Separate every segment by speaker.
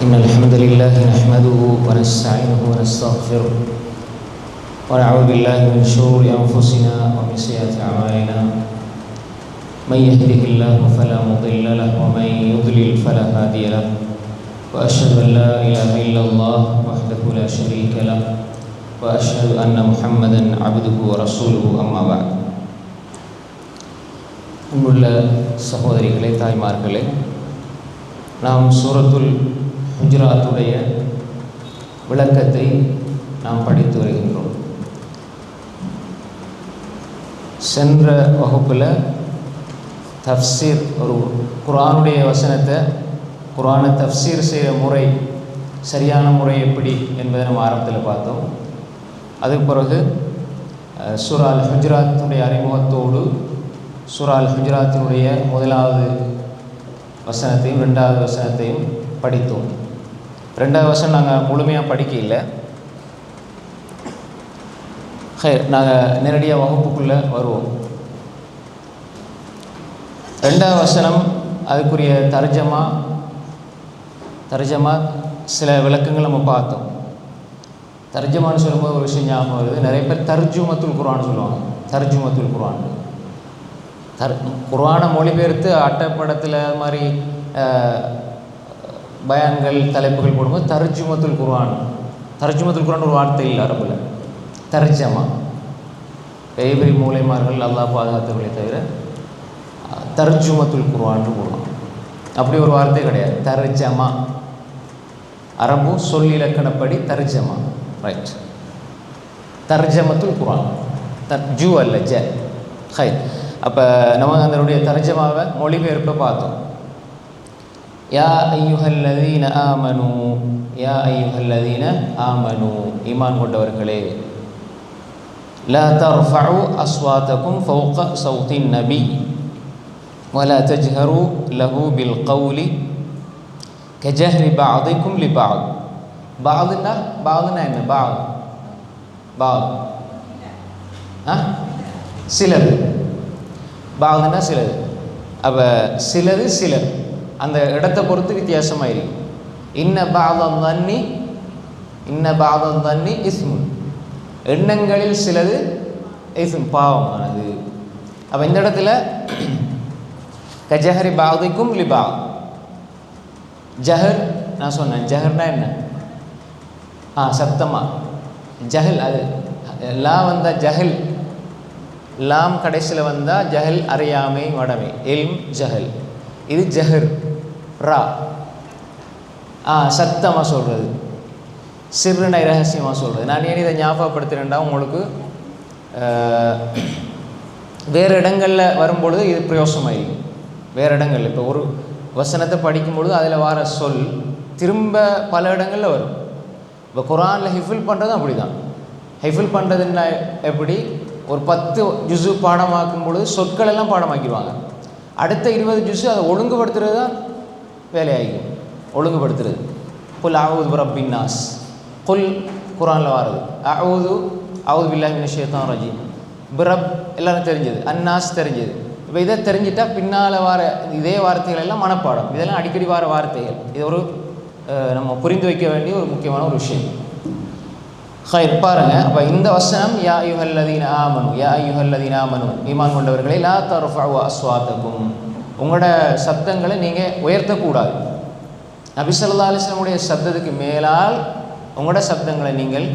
Speaker 1: إن الحمد لله نحمده ونستعينه ونستغفره ونعوذ بالله من شرور أنفسنا ومن سيئات أعمالنا من يهده الله فلا مضل له ومن يضلل فلا هادي له وأشهد أن لا إله إلا الله وحده لا شريك له وأشهد أن محمدا عبده ورسوله أما بعد. அன்புள்ள சகோதரிகளே, தாய்மார்களே, நாம் சூரத்துல் ஹுஜராத்துடைய விளக்கத்தை நாம் படித்து வருகின்றோம். சென்ற வகுப்பில் தஃப்சீர், ஒரு குர்ஆனுடைய வசனத்தை குர்ஆனை தஃப்சீர் செய்கிற முறை, சரியான முறை எப்படி என்பதை நம்ம ஆரம்பத்தில் பார்த்தோம். அதுக்கு பிறகு சூரா அல் ஹுஜராத்துடைய அறிமுகத்தோடு சூரா அல் ஹுஜராத்தினுடைய முதலாவது வசனத்தையும் ரெண்டாவது வசனத்தையும் படித்தோம். ரெண்டாவது வசனம் நாங்கள் முழுமையாக படிக்க இல்லை. நாங்கள் நேரடியாக வகுப்புக்குள்ளே வருவோம். ரெண்டாவது வசனம் அதுக்குரிய தர்ஜமா சில விளக்கங்கள் நம்ம பார்த்தோம். தர்ஜமான்னு சொல்லும்போது ஒரு விஷயம் ஞாபகம் வருது. நிறைய பேர் தர்ஜுமத்துல் குர்ஆன் சொல்லுவாங்க. தர்ஜுமத்துல் குர்ஆன், குர்ஆனை மொழிபெயர்த்து அட்டைப்படத்தில் அது மாதிரி பயான்கள் தலைப்புகள் போடும்போது தர்ஜுமத்துல் குர்ஆன் ஒரு வார்த்தை இல்லை அரபில். தர்ஜமா பெரிய பெரிய மூலைமார்கள் அல்லாஹ் பாதுகாத்தவர்களை தவிர தர்ஜுமத்துல் குர்ஆன் போடுவாங்க. அப்படி ஒரு வார்த்தை கிடையாது. தர்ஜமா அரபு சொல் இலக்கணப்படி தர்ஜமா, ரைட். தர்ஜமத்துல் குர்ஆன், தர்ஜு அல்ல ஜ. ஹை, அப்போ நம்ம அதனுடைய தர்ஜமாவை மொழிபெயர்ப்பை பார்த்தோம். யா ஐயுஹல்லதீன ஆமனு, யா ஐயுஹல்லதீன ஆமனு, ஈமான் கொண்டவர்களே, லா தர்ஃபஉ அஸ்வாத்தகும் ஃபௌக ஸௌத்தின் நபி வலா தஜ்ஹரு லஹு பில் கௌலி கஜஹ்ரி பஅதிக்கும் லிபஅத். பாதுன்னா என்ன? பாத் சிலது, பாதுன்னா சிலது. அப்போ சிலது சிலர் அந்த இடத்தை பொறுத்து வித்தியாசமாயிருக்கு. இன்ன பாதம் தன்னி இஸ்முன், எண்ணங்களில் சிலது இஸ்ம், பாவமானது. அப்போ இந்த இடத்துல கஜஹரி பாதிக்கும் லிபா, ஜஹர் நான் சொன்னேன். ஜஹர்னா என்ன? சப்தமா. ஜஹல், அது லா வந்தால் ஜஹல், லாம் கடைசியில் வந்தால் ஜஹல், அறியாமை, வடமை, இல்ம், ஜஹல். இது ஜஹர். ரா சத்தமாக சொல்கிறது, சிறுனை ரகசியமாக சொல்கிறது. நான் ஏன் இதை ஞாபகப்படுத்துகிறேன்டா, உங்களுக்கு வேறு இடங்களில் வரும்பொழுது இது பிரயோசனமாயிருக்கும். வேறு இடங்களில் இப்போ ஒரு வசனத்தை படிக்கும்பொழுது அதில் வர சொல் திரும்ப பல இடங்களில் வரும். இப்போ குர்ஆனில் ஹிஃபில் பண்ணுறதும் அப்படி தான். ஹிஃபில் பண்ணுறதுன்னா எப்படி? ஒரு 10 ஜுஸு பாடமாக்கும் பொழுது சொற்கள் எல்லாம் பாடமாக்கிடுவாங்க. அடுத்த 20 ஜுஸு அதை ஒழுங்குபடுத்துறது தான் வேலையாகிக்கும். ஒழுங்குபடுத்துறது. குல் அஊது பிரப்பின் நாஸ், குல் குர்ஆனில் வாரது. அஊது பில்லாஹி மினஷ் ஷைத்தானிர் ரஜீம். பிரப் எல்லோரும் தெரிஞ்சது, அன்னாஸ் தெரிஞ்சது. இப்போ இதை தெரிஞ்சிட்டா பின்னால் வார இதே வார்த்தைகள் எல்லாம் மனப்பாடம். இதெல்லாம் அடிக்கடி வார வார்த்தைகள். இது ஒரு நம்ம புரிந்து வைக்க வேண்டிய ஒரு முக்கியமான ஒரு விஷயம். ஹைர், பாருங்க. அப்போ இந்த வசனம் யா அய்யுஹல்லதீன ஆமனு, யா அய்யுஹல்லதீன ஆமனு, ஈமான் கொண்டவர்களை, லா தர்ஃபஉ அஸ்வாத்தகும், உங்களோட சப்தங்களை நீங்கள் உயர்த்தக்கூடாது. நபி ஸல்லல்லாஹு அலைஹி வஸல்லம் உடைய சப்தத்துக்கு மேலால் உங்களோட சப்தங்களை நீங்கள்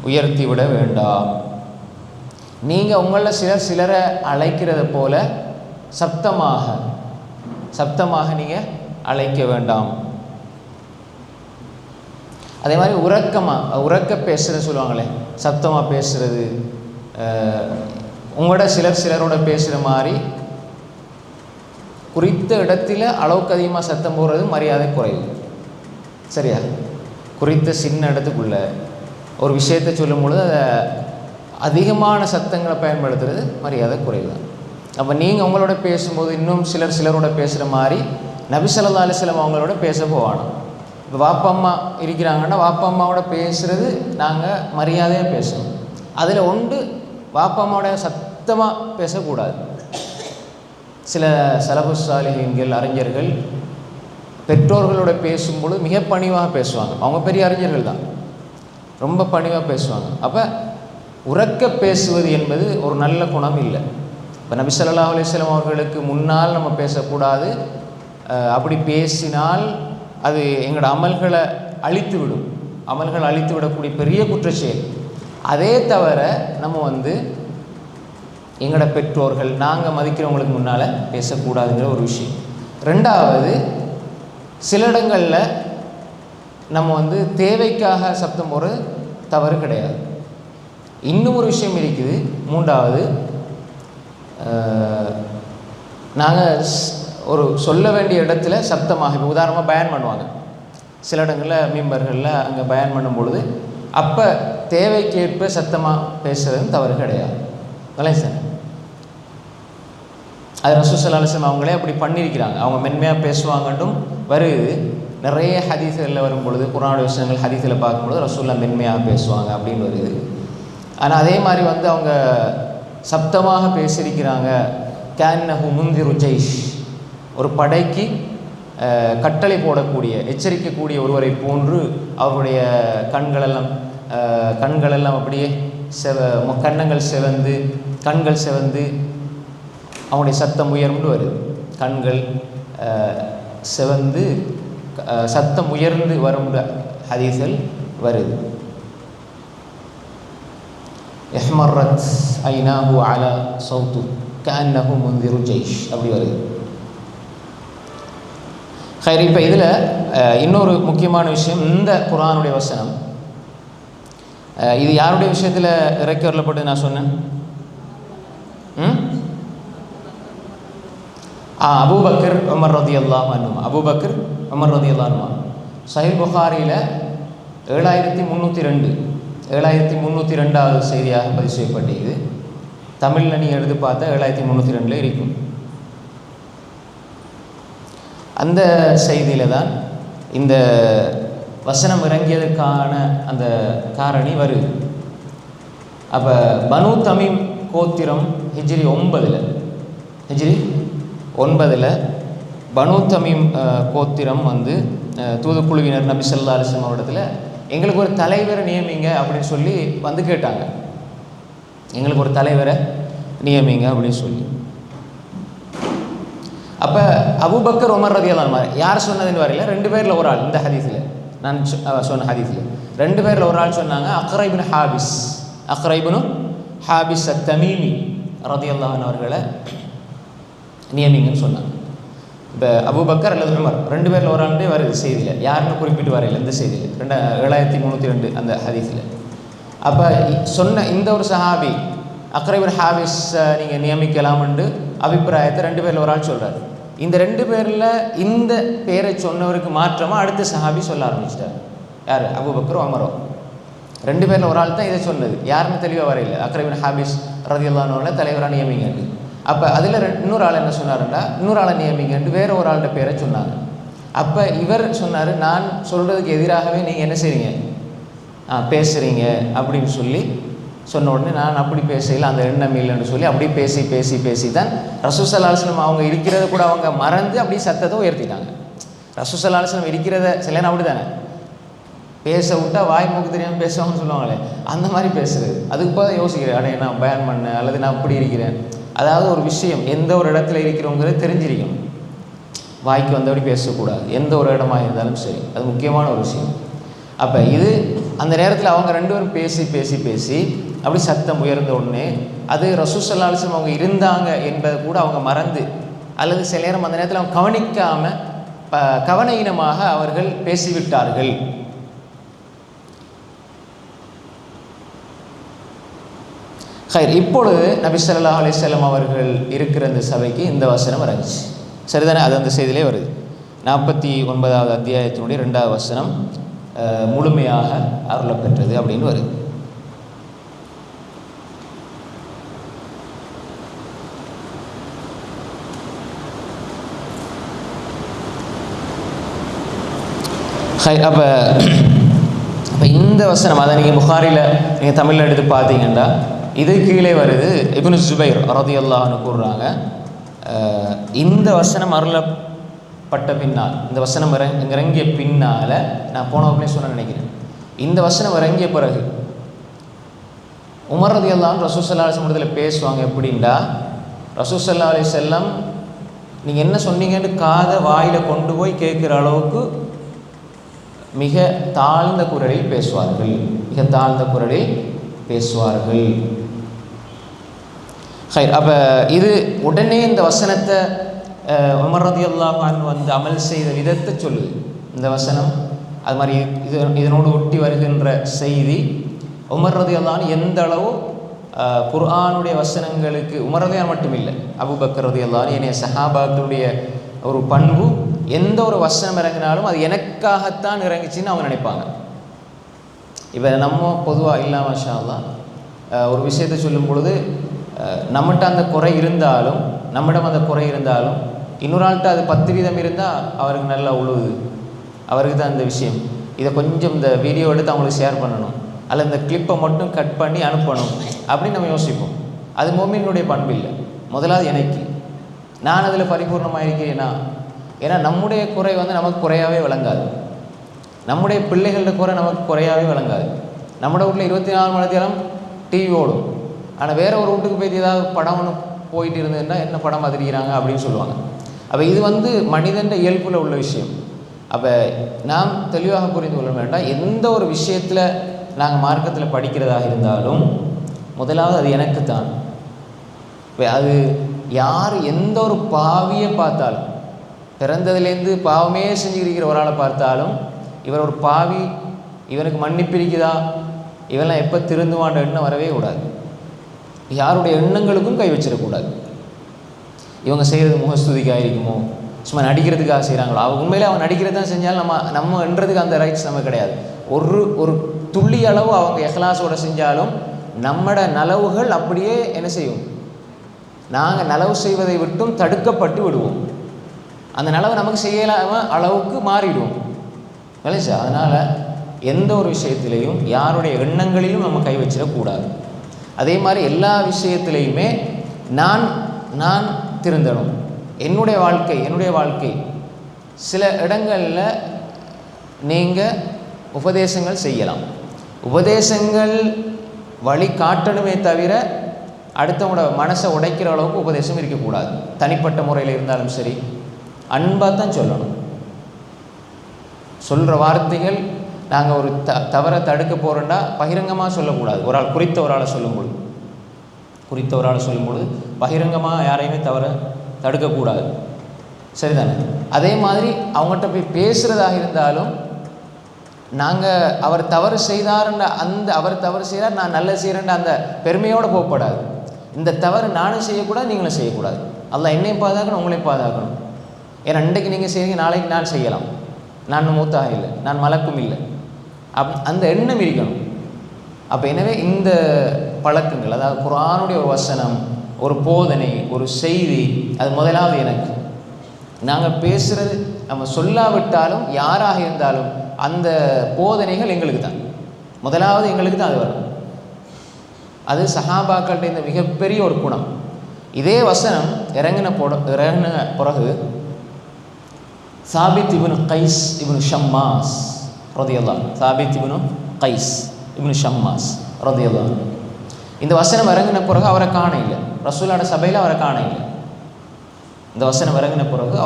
Speaker 1: உயர்த்தி விட வேண்டாம். நீங்கள் உங்களில் சிலரை அழைக்கிறத போல சப்தமாக நீங்கள் அழைக்க வேண்டாம். அதே மாதிரி உறக்க பேசுகிறது சொல்லுவாங்களே, சத்தமாக பேசுகிறது. உங்களோட சிலரோட பேசுகிற மாதிரி குறித்த இடத்துல அளவுக்கு அதிகமாக சத்தம் போடுறது மரியாதை குறைவு. சரியா? குறித்த சின்ன இடத்துக்குள்ள ஒரு விஷயத்தை சொல்லும் பொழுது அதை அதிகமான சத்தங்களை பயன்படுத்துறது மரியாதை குறைவு தான். அப்போ நீங்கள் உங்களோட பேசும்போது இன்னும் சிலரோட பேசுகிற மாதிரி நபி ஸல்லல்லாஹு அலைஹி வஸல்லம் அவங்களோட பேச போவானோம். இப்போ வாப்பா அம்மா இருக்கிறாங்கன்னா வாப்பா அம்மாவோட பேசுகிறது நாங்கள் மரியாதையாக பேசணும். அதில் ஒன்று வாப்பா அம்மாவோட சத்தமாக பேசக்கூடாது. சில சலஃபு சாலிஹீன்கள், அறிஞர்கள் பெற்றோர்களோட பேசும்பொழுது மிக பணிவாக பேசுவாங்க. அவங்க பெரிய அறிஞர்கள் தான், ரொம்ப பணிவாக பேசுவாங்க. அப்போ உரக்க பேசுவது என்பது ஒரு நல்ல குணம் இல்லை. இப்போ நபி ஸல்லல்லாஹு அலைஹி வஸல்லம் அவர்களுக்கு முன்னால் நம்ம பேசக்கூடாது. அப்படி பேசினால் அது எங்களோட அமல்களை அழித்து விடும், அமல்கள் அழித்து விடக்கூடிய பெரிய குற்றச்செயல். அதே தவிர நம்ம எங்களோட பெற்றோர்கள் நாங்கள் மதிக்கிறவங்களுக்கு முன்னால் பேசக்கூடாதுங்கிற ஒரு விஷயம். ரெண்டாவது, சில இடங்களில் நம்ம தேவைக்காக சப்தம் போடுறது தவறு கிடையாது. இன்னும் ஒரு விஷயம் இருக்குது. மூன்றாவது, நாங்கள் ஒரு சொல்ல வேண்டிய இடத்துல சப்தமாக, இப்போ உதாரணமாக பயான் பண்ணுவாங்க சில இடங்களில் மீம்பர்களில், அங்கே பயான் பண்ணும் பொழுது அப்போ தேவைக்கேற்ப சத்தமாக பேசுகிறதும் தவறு கிடையாது. இல்லைங்க சார், அது ரசூல் ஸல்லல்லாஹு அலைஹி வஸல்லம் அவங்களே அப்படி பண்ணியிருக்கிறாங்க. அவங்க மென்மையாக பேசுவாங்கட்டும் வருது. நிறைய ஹதீஸ்களில் வரும் பொழுது, குர்ஆனுடைய விஷயங்கள் ஹதீஸில் பார்க்கும்பொழுது ரசூலுல்லாஹ் மென்மையாக பேசுவாங்க அப்படின்னு வருது. ஆனால் அதே மாதிரி அவங்க சப்தமாக பேசியிருக்கிறாங்க. கஅன்னஹு முன்திரு ஜைஷ், ஒரு படைக்கு கட்டளை போடக்கூடிய, எச்சரிக்கக்கூடிய ஒருவரை போன்று அவருடைய கண்களெல்லாம் அப்படியே கண்கள் செவந்து அவனுடைய சத்தம் உயர்ந்து வருது. கண்கள் செவந்து சத்தம் உயர்ந்து வரும் ஹதீஸ்கள் வருது. இஹ்மர்ரத் ஐனாஹு அலா சௌத்து கஅன்னஹு முன்திரு ஜைஷ் அப்படி வருது. ஹைர், இப்போ இதில் இன்னொரு முக்கியமான விஷயம், இந்த குர்ஆனுடைய வசனம் இது யாருடைய விஷயத்தில் இறக்கி வரப்பட்டு நான் சொன்னேன்? அபூபக்கர் உமர் ரலியல்லாஹு அன்ஹுமா. அபூபக்கர் உமர் ரலியல்லாஹு அன்ஹுமா சஹீஹ் புகாரியில் 7302வது செய்தியாக பதிவு செய்யப்பட்டது. தமிழில் நீங்கள் எடுத்து பார்த்தா 7302 இருக்கும். அந்த செய்தியில் தான் இந்த வசனம் இறங்கியதற்கான அந்த காரணி வருது. அப்போ பனு தமீம் கோத்திரம் ஹிஜ்ரி 9 பனு தமீம் கோத்திரம் தூதுக்குழுவினர் நபி ஸல்லல்லாஹு அலைஹி வஸல்லம் அவரிடத்தில் எங்களுக்கு ஒரு தலைவரை நியமிங்க அப்படின்னு சொல்லி கேட்டாங்க. எங்களுக்கு ஒரு தலைவரை நியமிங்க அப்படின்னு சொல்லி. அப்போ அபூபக்கர் உமர் ரலியல்லாஹு அன்ஹு யார் சொன்னதுன்னு வரையில 2 பேரில் ஒரு ஆள், இந்த ஹதீஸில் நான் சொன்ன ஹதீஸில் 2 பேரில் ஒரு ஆள் சொன்னாங்க. அக்ரா இப்னு ஹாபிஸ் அத்-தமீமி ரலியல்லாஹு அன்ஹு அவர்களை நியமிங்கன்னு சொன்னாங்க. இப்போ அபூபக்கர் அல்லது உமர் 2 பேரில் ஒரு ஆண்டே வருது செய்தியில், யாருன்னு குறிப்பிட்டு வரையில இந்த செய்தியில் 7302 அந்த ஹதீஸில். அப்போ சொன்ன இந்த ஒரு சஹாபி அக்ரா இப்னு ஹாபிஸ் நீங்கள் நியமிக்கலாம்னு அபிப்பிராயத்தை 2 பேரில் ஒரு ஆள் சொல்கிறார். இந்த 2 பேரில் இந்த பேரை சொன்னவருக்கு மாற்றமாக அடுத்த சஹாபி சொல்ல ஆரம்பிச்சிட்டார். யார்? அபூபக்கர் உமரோ. 2 பேரில் ஒரு ஆள் தான் இதை சொன்னது. யாருன்னு தெளிவாக வரையில. அக்ரா இப்னு ஹாபிஸ் ரலியல்லாஹு அன்ஹு தலைவராக நியமிங்கன்னு. அப்போ அதில் இன்னொரு ஆள் என்ன சொன்னாருன்னா, இன்னொரு ஆளை நியமிங்கன்ட்டு வேறு ஒரு ஆள்கிட்ட பேரை சொன்னாங்க. அப்போ இவர் சொன்னார், நான் சொல்கிறதுக்கு எதிராகவே நீங்கள் என்ன செய்கிறீங்க, பேசுகிறீங்க அப்படின்னு சொல்லி சொன்ன உடனே நான் அப்படி பேசல, அந்த எண்ணம் இல்லைன்னு சொல்லி அப்படி பேசி தான் ரசூல் ஸல்லல்லாஹு அலைஹி வஸல்லம் அவங்க இருக்கிறத கூட அவங்க மறந்து அப்படி சத்தத்தை உயர்த்திட்டாங்க. ரசூல் ஸல்லல்லாஹு அலைஹி வஸல்லம் இருக்கிறத சில நேரம் அப்படி தானே பேச விட்டா வாய் மூக்கு தெரியாமல் பேசுவாங்கன்னு சொல்லுவாங்களே, அந்த மாதிரி பேசுகிறது. அதுக்கு போய் யோசிக்கிறேன், அடே நான் பயன் பண்ணேன் அல்லது நான் அப்படி இருக்கிறேன். அதாவது ஒரு விஷயம் எந்த ஒரு இடத்துல இருக்கிறோங்கிறது தெரிஞ்சிருக்கணும். வாய்க்கு வந்தபடி பேசக்கூடாது, எந்த ஒரு இடமா இருந்தாலும் சரி, அது முக்கியமான ஒரு விஷயம். அப்போ இது அந்த நேரத்தில் அவங்க 2 பேரும் பேசி அப்படி சத்தம் உயர்ந்த உடனே அது ரசூல் ஸல்லல்லாஹு அலைஹி வஸல்லம் அவங்க இருந்தாங்க என்பதை கூட அவங்க மறந்து, அல்லது சில நேரம் அந்த நேரத்தில் அவங்க கவனிக்காமல் கவனஈனமாக அவர்கள் பேசிவிட்டார்கள். இப்பொழுது நபி ஸல்லல்லாஹு அலைஹி வஸல்லம் அவர்கள் இருக்கிற இந்த சபைக்கு இந்த வசனம் இறங்குச்சு, சரிதானே? அது அந்த செய்தியிலே வருது. 49வது அத்தியாயத்தினுடைய 2வது வசனம் முழுமையாக அருளப்பெற்றது அப்படின்னு வருது. அப்போ இந்த வசனம் அதை நீங்கள் புகாரியில் நீங்கள் தமிழில் எடுத்து பார்த்தீங்கன்னா இது கீழே வருது. இப்னு ஜுபைர் ரலியல்லாஹு அன்ஹு கூறுறாங்க, இந்த வசனம் பட்ட பின்னால், இந்த வசனம் இறங்கிய பின்னால், நான் போன உடனே சொன்ன நினைக்கிறேன், இந்த வசனம் இறங்கிய பிறகு உமர் ரலியல்லாஹு அன்ஹு ரசூல் ஸல்லல்லாஹு அலைஹி வஸல்லம் பேசுவாங்க. எப்படின்னா, ரசூல் ஸல்லல்லாஹு அலைஹி வஸல்லம் நீங்கள் என்ன சொன்னீங்கன்னு காதை வாயில் கொண்டு போய் கேட்குற அளவுக்கு மிக தாழ்ந்த குரலில் பேசுவார்கள், மிக தாழ்ந்த குரலில் பேசுவார்கள். அப்போ இது உடனே இந்த வசனத்தை உமர் ரலியல்லாஹு அன்ஹு வந்து அமல் செய்த விதத்தை சொல்லுது இந்த வசனம். அது மாதிரி இதனோடு ஒட்டி வருகின்ற செய்தி, உமர் ரலியல்லாஹு அன்ஹு எந்த அளவு குர்ஆனுடைய வசனங்களுக்கு, உமர் ரலியல்லாஹு மட்டும் இல்லை, அபூபக்கர் ரலியல்லாஹு அன்ஹு ஏனைய சஹாபாக்களுடைய ஒரு பண்பு, எந்த ஒரு வசனம் இறங்கினாலும் அது எனக்காகத்தான் இறங்கிச்சின்னு அவங்க நினைப்பாங்க. இப்போ நம்ம பொதுவாக இல்லாம மாஷா அல்லாஹ் ஒரு விஷயத்தை சொல்லும் பொழுது நம்மகிட்ட அந்த குறை இருந்தாலும், நம்மிடம் அந்த குறை இருந்தாலும், இன்னொரு ஆள்கிட்ட அது 10% இருந்தால் அவருக்கு நல்லா உழுவுது, அவருக்கு தான் இந்த விஷயம், இதை கொஞ்சம் இந்த வீடியோ எடுத்து அவங்களுக்கு ஷேர் பண்ணணும், அல்ல இந்த கிளிப்பை மட்டும் கட் பண்ணி அனுப்பணும் அப்படின்னு நம்ம யோசிப்போம். அது மோமினுடைய பண்பு இல்லை. முதலாவது எனக்கு நான் அதில் பரிபூர்ணமாக இருக்கிறேன்னா, ஏன்னா நம்முடைய குறை வந்து நமக்கு குறையாகவே விளங்காது, நம்முடைய பிள்ளைகளோட குறை நமக்கு குறையாகவே விளங்காது. நம்மளோட வீட்டில் 24 மணி நேரம் டிவி ஓடும், ஆனால் வேறு ஒரு வீட்டுக்கு போய் ஏதாவது படம் ஒன்று போயிட்டு இருந்ததுன்னா என்ன படம் மாதிரிக்கிறாங்க அப்படின்னு சொல்லுவாங்க. அப்போ இது வந்து மனிதன் இயல்பில் உள்ள விஷயம். அப்போ நாம் தெளிவாக புரிந்து கொள்ள வேண்டாம், எந்த ஒரு விஷயத்தில் நாங்கள் மார்க்கத்தில் படிக்கிறதாக இருந்தாலும் முதலாவது அது எனக்குத்தான். அது யார் எந்த ஒரு பாவியை பார்த்தாலும், பிறந்ததுலேருந்து பாவமே செஞ்சுக்கிற ஒரு ஆளை பார்த்தாலும், இவர் ஒரு பாவி, இவனுக்கு மன்னிப்பிரிக்குதா, இவெல்லாம் எப்போ திருந்துவான்ற எண்ணம் வரவே கூடாது. யாருடைய எண்ணங்களுக்கும் கை வச்சிடக்கூடாது. இவங்க செய்கிறது முகஸ்துதிக்காக இருக்குமோ, சும்மா நடிக்கிறதுக்காக செய்கிறாங்களோ, அவங்க உண்மையிலே அவங்க நடிக்கிறது தான் செஞ்சாலும் நம்ம என்றதுக்கு அந்த ரைட்ஸ் நமக்கு கிடையாது. ஒரு துள்ளி அளவு அவங்க இஹ்லாஸோடு செஞ்சாலும் நம்மட நலவுகள் அப்படியே என்ன செய்யும், நாங்கள் நலவு செய்வதை விட்டும் தடுக்கப்பட்டு விடுவோம். அந்த நலவை நமக்கு செய்யலாம அளவுக்கு மாறிடுவோம். விளைச்சா அதனால் எந்த ஒரு விஷயத்திலையும் யாருடைய எண்ணங்களிலும் நம்ம கை வச்சிடக்கூடாது. அதே மாதிரி எல்லா விஷயத்திலையுமே நான் திருந்தணும், என்னுடைய வாழ்க்கை. சில இடங்களில் நீங்கள் உபதேசங்கள் செய்யலாம், உபதேசங்கள் வழி காட்டணுமே தவிர அடுத்தவங்களோட மனசை உடைக்கிற அளவுக்கு உபதேசம் இருக்கக்கூடாது. தனிப்பட்ட முறையில் இருந்தாலும் சரி, அன்பாக தான் சொல்லணும். சொல்கிற வார்த்தைகள் நாங்கள் ஒரு தவறை தடுக்க போகிறோன்னா பகிரங்கமாக சொல்லக்கூடாது. ஒரு ஆள் குறித்த ஒரு ஆளை சொல்லும்பொழுது பகிரங்கமாக யாரையுமே தவற தடுக்கக்கூடாது. சரிதானே? அதே மாதிரி அவங்ககிட்ட போய் பேசுகிறதாக இருந்தாலும் நாங்கள் அவர் தவறு செய்தார்ன்ற அவர் தவறு செய்தார், நான் நல்லது செய்கிறேன்ற அந்த பெருமையோடு போகப்படாது. இந்த தவறு நானும் செய்யக்கூடாது, நீங்களும் செய்யக்கூடாது. அல்லாஹ் என்னையும் பாதுகாக்கணும், உங்களையும் பாதுகாக்கணும். ஏன்னா இன்றைக்கு நீங்கள் செய்வீங்க, நாளைக்கு நான் செய்யலாம். நான் மூத்தாக இல்லை, நான் மலக்கும் இல்லை, அந்த எண்ணம் இருக்கணும். அப்போ எனவே இந்த பழக்கங்கள், அதாவது குர்ஆனுடைய ஒரு வசனம், ஒரு போதனை, ஒரு செய்தி, அது முதலாவது எனக்கு. நாங்கள் பேசுகிறது நம்ம சொல்லாவிட்டாலும் யாராக இருந்தாலும் அந்த போதனைகள் எங்களுக்கு தான், முதலாவது எங்களுக்கு தான் அது வரும். அது சஹாபாக்கள்கிட்ட இந்த மிகப்பெரிய ஒரு குணம். இதே வசனம் இறங்கின பிறகு சாபித் இப்னு கைஸ் இப்னு ஷம்மாஸ் ரலியல்லாஹு அன்ஹு, சாபித் இப்னு கைஸ் இப்னு ஷம்மாஸ் ரலியல்லாஹு அன்ஹு, இந்த வசனம் இறங்கின பிறகு அவரை காண இல்லை, ரசூலோட சபையில் அவரை காண இல்லை. இந்த வசனம் இறங்கின பிறகு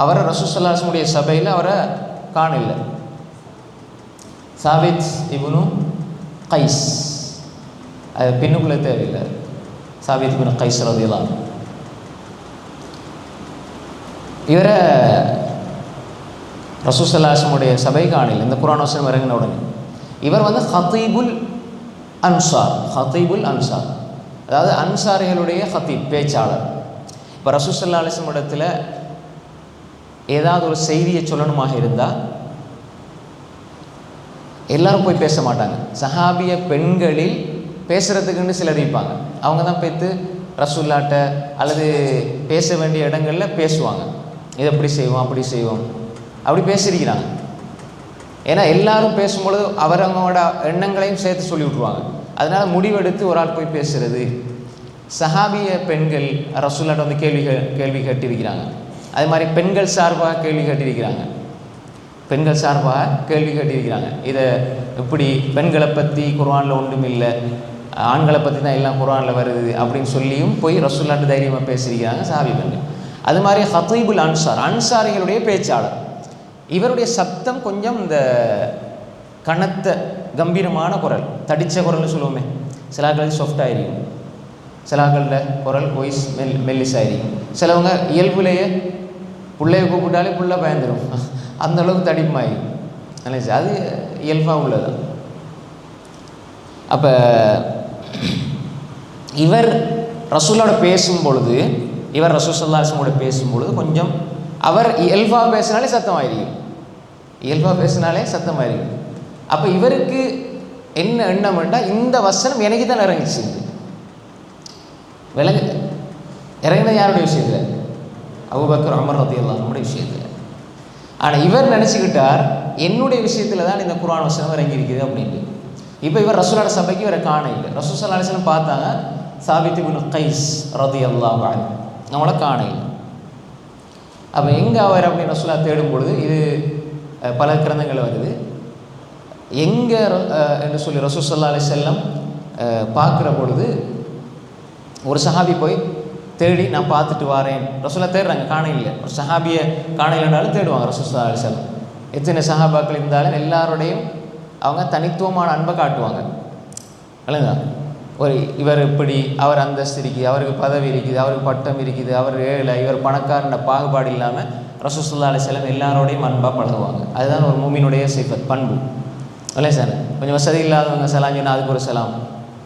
Speaker 1: அவரை ரசூல் ஸல்லல்லாஹு அலைஹி வஸல்லம் சபையில் அவரை காண இல்லை. சாபித் இப்னு கைஸ், அது பின்னுக்குள்ளே தேவையில்லை, சாபித் இப்னு கைஸ் ரலியல்லாஹு அன்ஹு. இவரை ரசூல் ஸல்லல்லாஹு அலைஹி வஸல்லம் சபை காணல. இந்த குர்ஆன் வசனம் இறங்கின உடனே இவர் வந்து ஹதீபுல் அன்சார், அதாவது அன்சாரிகளுடைய ஹதீப், பேச்சாளர். இப்போ ரசூல் ஸல்லல்லாஹு அலைஹி வஸல்லம் இடத்துல ஏதாவது ஒரு செய்தியை சொல்லணுமாக இருந்தால் எல்லாரும் போய் பேச மாட்டாங்க. சஹாபிய பெண்களில் பேசுகிறதுக்குன்னு சிலர் இருப்பாங்க, அவங்க தான் பேத்து ரசூல்லாட்ட அல்லது பேச வேண்டிய இடங்களில் பேசுவாங்க. இதை எப்படி செய்வோம், அப்படி செய்வோம், அப்படி பேசியிருக்கிறாங்க. ஏன்னா எல்லாரும் பேசும்பொழுது அவங்களோட எண்ணங்களையும் சேர்த்து சொல்லி விட்ருவாங்க. அதனால் முடிவெடுத்து ஒரு ஆள் போய் பேசுகிறது. சஹாபிய பெண்கள் ரசூல்லாட்ட வந்து கேள்வி கேட்டிருக்கிறாங்க. அது மாதிரி பெண்கள் சார்பாக கேள்வி கேட்டிருக்கிறாங்க. பெண்கள் சார்பாக கேள்வி கேட்டிருக்கிறாங்க. இதை இப்படி பெண்களை பற்றி குர்ஆனில் ஒன்றும் இல்லை, ஆண்களை பற்றி தான் எல்லாம் குர்ஆனில் வருது அப்படின்னு சொல்லியும் போய் ரசூலுல்லாஹ்ட்ட தைரியமாக பேசியிருக்கிறாங்க சஹாபி பெண்கள். அது மாதிரி ஹத்தீபுல் அன்சார், அன்சாரிகளுடைய பேச்சாளர், இவருடைய சப்தம் கொஞ்சம் இந்த கனத்த கம்பீரமான குரல், தடித்த குரல்னு சொல்லுவோமே, சிலாக்கள் சாஃப்டாகிருக்கும், சிலாக்களில் குரல் வாய்ஸ் மெல்லிசாயிருக்கும். சிலவங்க இயல்புலேயே பிள்ளைய கூப்பிட்டாலே புள்ள பயந்துடும், அந்த அளவுக்கு தடிப்பாயிருக்கும். நினைச்சு அது இயல்பாக உள்ளது. அப்போ இவர் ரசூலோட பேசும் பொழுது, இவர் ரசூல் ஸல்லல்லாஹு அலைஹி வஸல்லம் பேசும்பொழுது கொஞ்சம் அவர் இயல்பாக பேசினாலே சத்தமாயிருக்கும், இயல்பாக பேசினாலே சத்தமாயிருக்கும். அப்போ இவருக்கு என்ன எண்ணம் வேண்டாம், இந்த வசனம் எனக்கு தான் இறங்கிச்சு. விலங்கு இறங்கின யாருடைய விஷயத்தில்? அபூபக்கர் உமர் ரலியல்லாஹு அன்ஹுடைய விஷயத்தில். ஆனால் இவர் நினச்சிக்கிட்டார் என்னுடைய விஷயத்தில் தான் இந்த குர்ஆன் வசனம் இறங்கியிருக்குது அப்படின்ட்டு. இப்போ இவர் ரசூலோட சபைக்கு இவரை காண இல்லை. ரசூல் ஸல்லல்லாஹு அலைஹி வஸல்லம் பார்த்தாங்க, சாபித் இப்னு கைஸ் ரலியல்லாஹு அன்ஹு அவங்கள காண இல்லை. அப்போ எங்கே அவர் அப்படின்னு ரசூலுல்லாஹ் தேடும் பொழுது இது பல கிரந்தங்கள் வருது. எங்கே என்று சொல்லி ரசூல் ஸல்லல்லாஹு அலைஹி வஸல்லம் பார்க்குற பொழுது ஒரு சஹாபி போய் தேடி நான் பார்த்துட்டு வாரேன், ரசூலுல்லாஹ் தேடுறாங்க, காண இல்லை. ஒரு சஹாபியை காண இல்லைனாலும் தேடுவாங்க ரசூல் ஸல்லல்லாஹு அலைஹி வஸல்லம். எத்தனை சஹாபாக்கள் இருந்தாலும் எல்லாரோடையும் அவங்க தனித்துவமான அன்பை காட்டுவாங்க. இல்லைங்க, ஒரு இவர் இப்படி, அவர் அந்தஸ்து இருக்குது, அவருக்கு பதவி இருக்குது, அவருக்கு பட்டம் இருக்குது, அவர் ஏழை, இவர் பணக்காரன பாகுபாடு இல்லாமல் ரசூல் ஸல்லல்லாஹு அலைஹி வஸல்லம் எல்லாரோடையும் அன்பாக பழகுவாங்க. அதுதான் ஒரு மூமினுடைய சிஃபத், பண்பு. இல்லை சார், கொஞ்சம் வசதி இல்லாதவங்க சலாம் சொன்னால் அதுக்கு ஒரு சலாம்,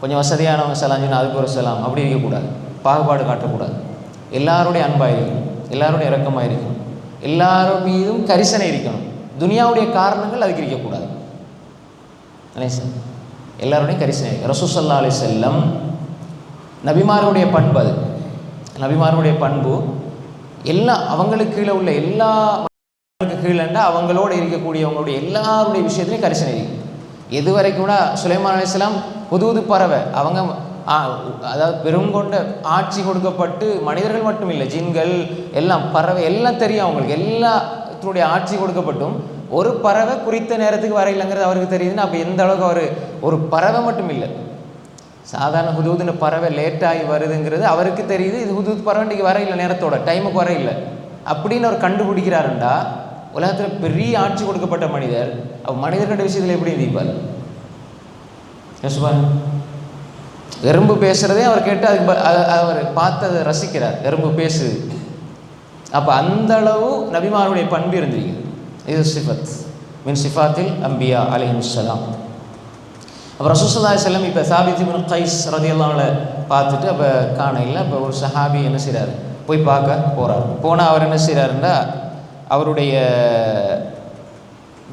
Speaker 1: கொஞ்சம் வசதியானவங்க சலாம் சொன்னால் அதுக்கு ஒரு சலாம், அப்படி இருக்கக்கூடாது, பாகுபாடு காட்டக்கூடாது. எல்லாருடைய அன்பாக இருக்கணும், எல்லாருடைய இரக்கமாக இருக்கணும், எல்லாரும் மீதும் கரிசனை இருக்கணும். துனியாவுடைய காரணங்கள் அதுக்கு இருக்கக்கூடாது. இல்லை சார், எல்லாருடைய கரிசனை. ரசூல் ஸல்லல்லாஹு அலைஹி வஸல்லம் நபிமாருடைய பண்பு, அது நபிமாருடைய பண்பு. எல்லா அவங்களுக்கு கீழே உள்ள எல்லா கீழேண்டா அவங்களோடு இருக்கக்கூடியவங்களுடைய எல்லாருடைய விஷயத்துலையும் கரிசனை இருக்கு. எது வரைக்கும் கூட சுலைமான் அலைஹிஸ்ஸலாம் புது பறவை, அவங்க அதாவது பெருங்கொண்ட ஆட்சி கொடுக்கப்பட்டு மனிதர்கள் மட்டும் இல்லை, ஜின்கள் எல்லாம் பறவை எல்லாம் தெரியும் அவங்களுக்கு, எல்லாத்துடைய ஆட்சி கொடுக்கப்பட்டும் ஒரு பறவை குறித்த நேரத்துக்கு வரையில்லைங்கிறது அவருக்கு தெரியுதுன்னு. அப்போ எந்த அளவுக்கு அவர் ஒரு பறவை மட்டும் இல்லை, சாதாரண ஹுதூதுன்னு பறவை லேட்டாகி வருதுங்கிறது அவருக்கு தெரியுது. இது ஹுதூத் பறவை இன்றைக்கி வரையில்லை, நேரத்தோட டைமுக்கு வரையில்லை அப்படின்னு அவர் கண்டுபிடிக்கிறாருண்டா, உலகத்தில் பெரிய ஆட்சி கொடுக்கப்பட்ட மனிதர் மனிதர்களுடைய விஷயத்தில் எப்படி தீபார் யோசிப்பாரு. எறும்பு பேசுகிறதே அவர் கேட்டு அதுக்கு அவர் பார்த்து அதை ரசிக்கிறார், எறும்பு பேசுது. அப்போ அந்த அளவு நபிமாருடைய பண்பு இருந்திருக்குது. இது சிஃபத் மின் சிஃபாத்தில் அம்பியா அலைஹிஸ்ஸலாம். அப்போ ரசூல் ஸல்லல்லாஹு அலைஹி வஸல்லம் இப்போ சாபித் இப்னு கைஸ் ரலியல்லாஹு அன்ஹு பார்த்துட்டு அப்போ காண இல்லை. அப்போ ஒரு சஹாபி என்ன செய்கிறார், போய் பார்க்க போகிறார். போனால் அவர் என்ன செய்கிறாருன்னா, அவருடைய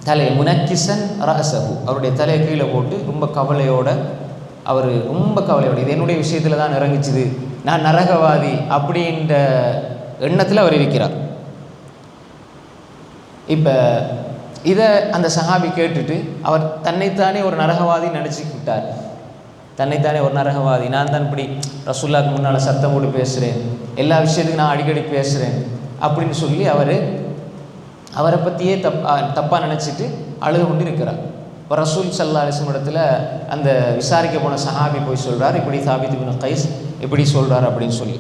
Speaker 1: தலையை முனக்கிசன் ரஅஸஹு, அவருடைய தலையை கீழே போட்டு ரொம்ப கவலையோடு, அவர் ரொம்ப கவலையோடு, இது என்னுடைய விஷயத்தில் தான் இறங்கிச்சுது, நான் நரகவாதி அப்படின்ற எண்ணத்தில் அவர் இருக்கிறார். இப்போ இதை அந்த சஹாபி கேட்டுட்டு அவர் தன்னைத்தானே ஒரு நரகவாதி நினச்சிக்கிட்டார். தன்னைத்தானே ஒரு நரகவாதி, நான் தான் இப்படி ரசூலுல்லாஹ்க்கு முன்னால் சத்தம் போட்டு பேசுகிறேன், எல்லா விஷயத்துக்கும் நான் அடிக்கடி பேசுகிறேன் அப்படின்னு சொல்லி அவரை பற்றியே தப்பாக நினச்சிட்டு அழுது கொண்டு இருக்கிறார். இப்போ ரசூல் ஸல்லல்லாஹு அலைஹி வஸல்லம் இடத்துல அந்த விசாரிக்க போன சஹாபி போய் சொல்கிறார், இப்படி சாபித் இப்னு கைஸ் இப்படி சொல்கிறார் அப்படின்னு சொல்லி.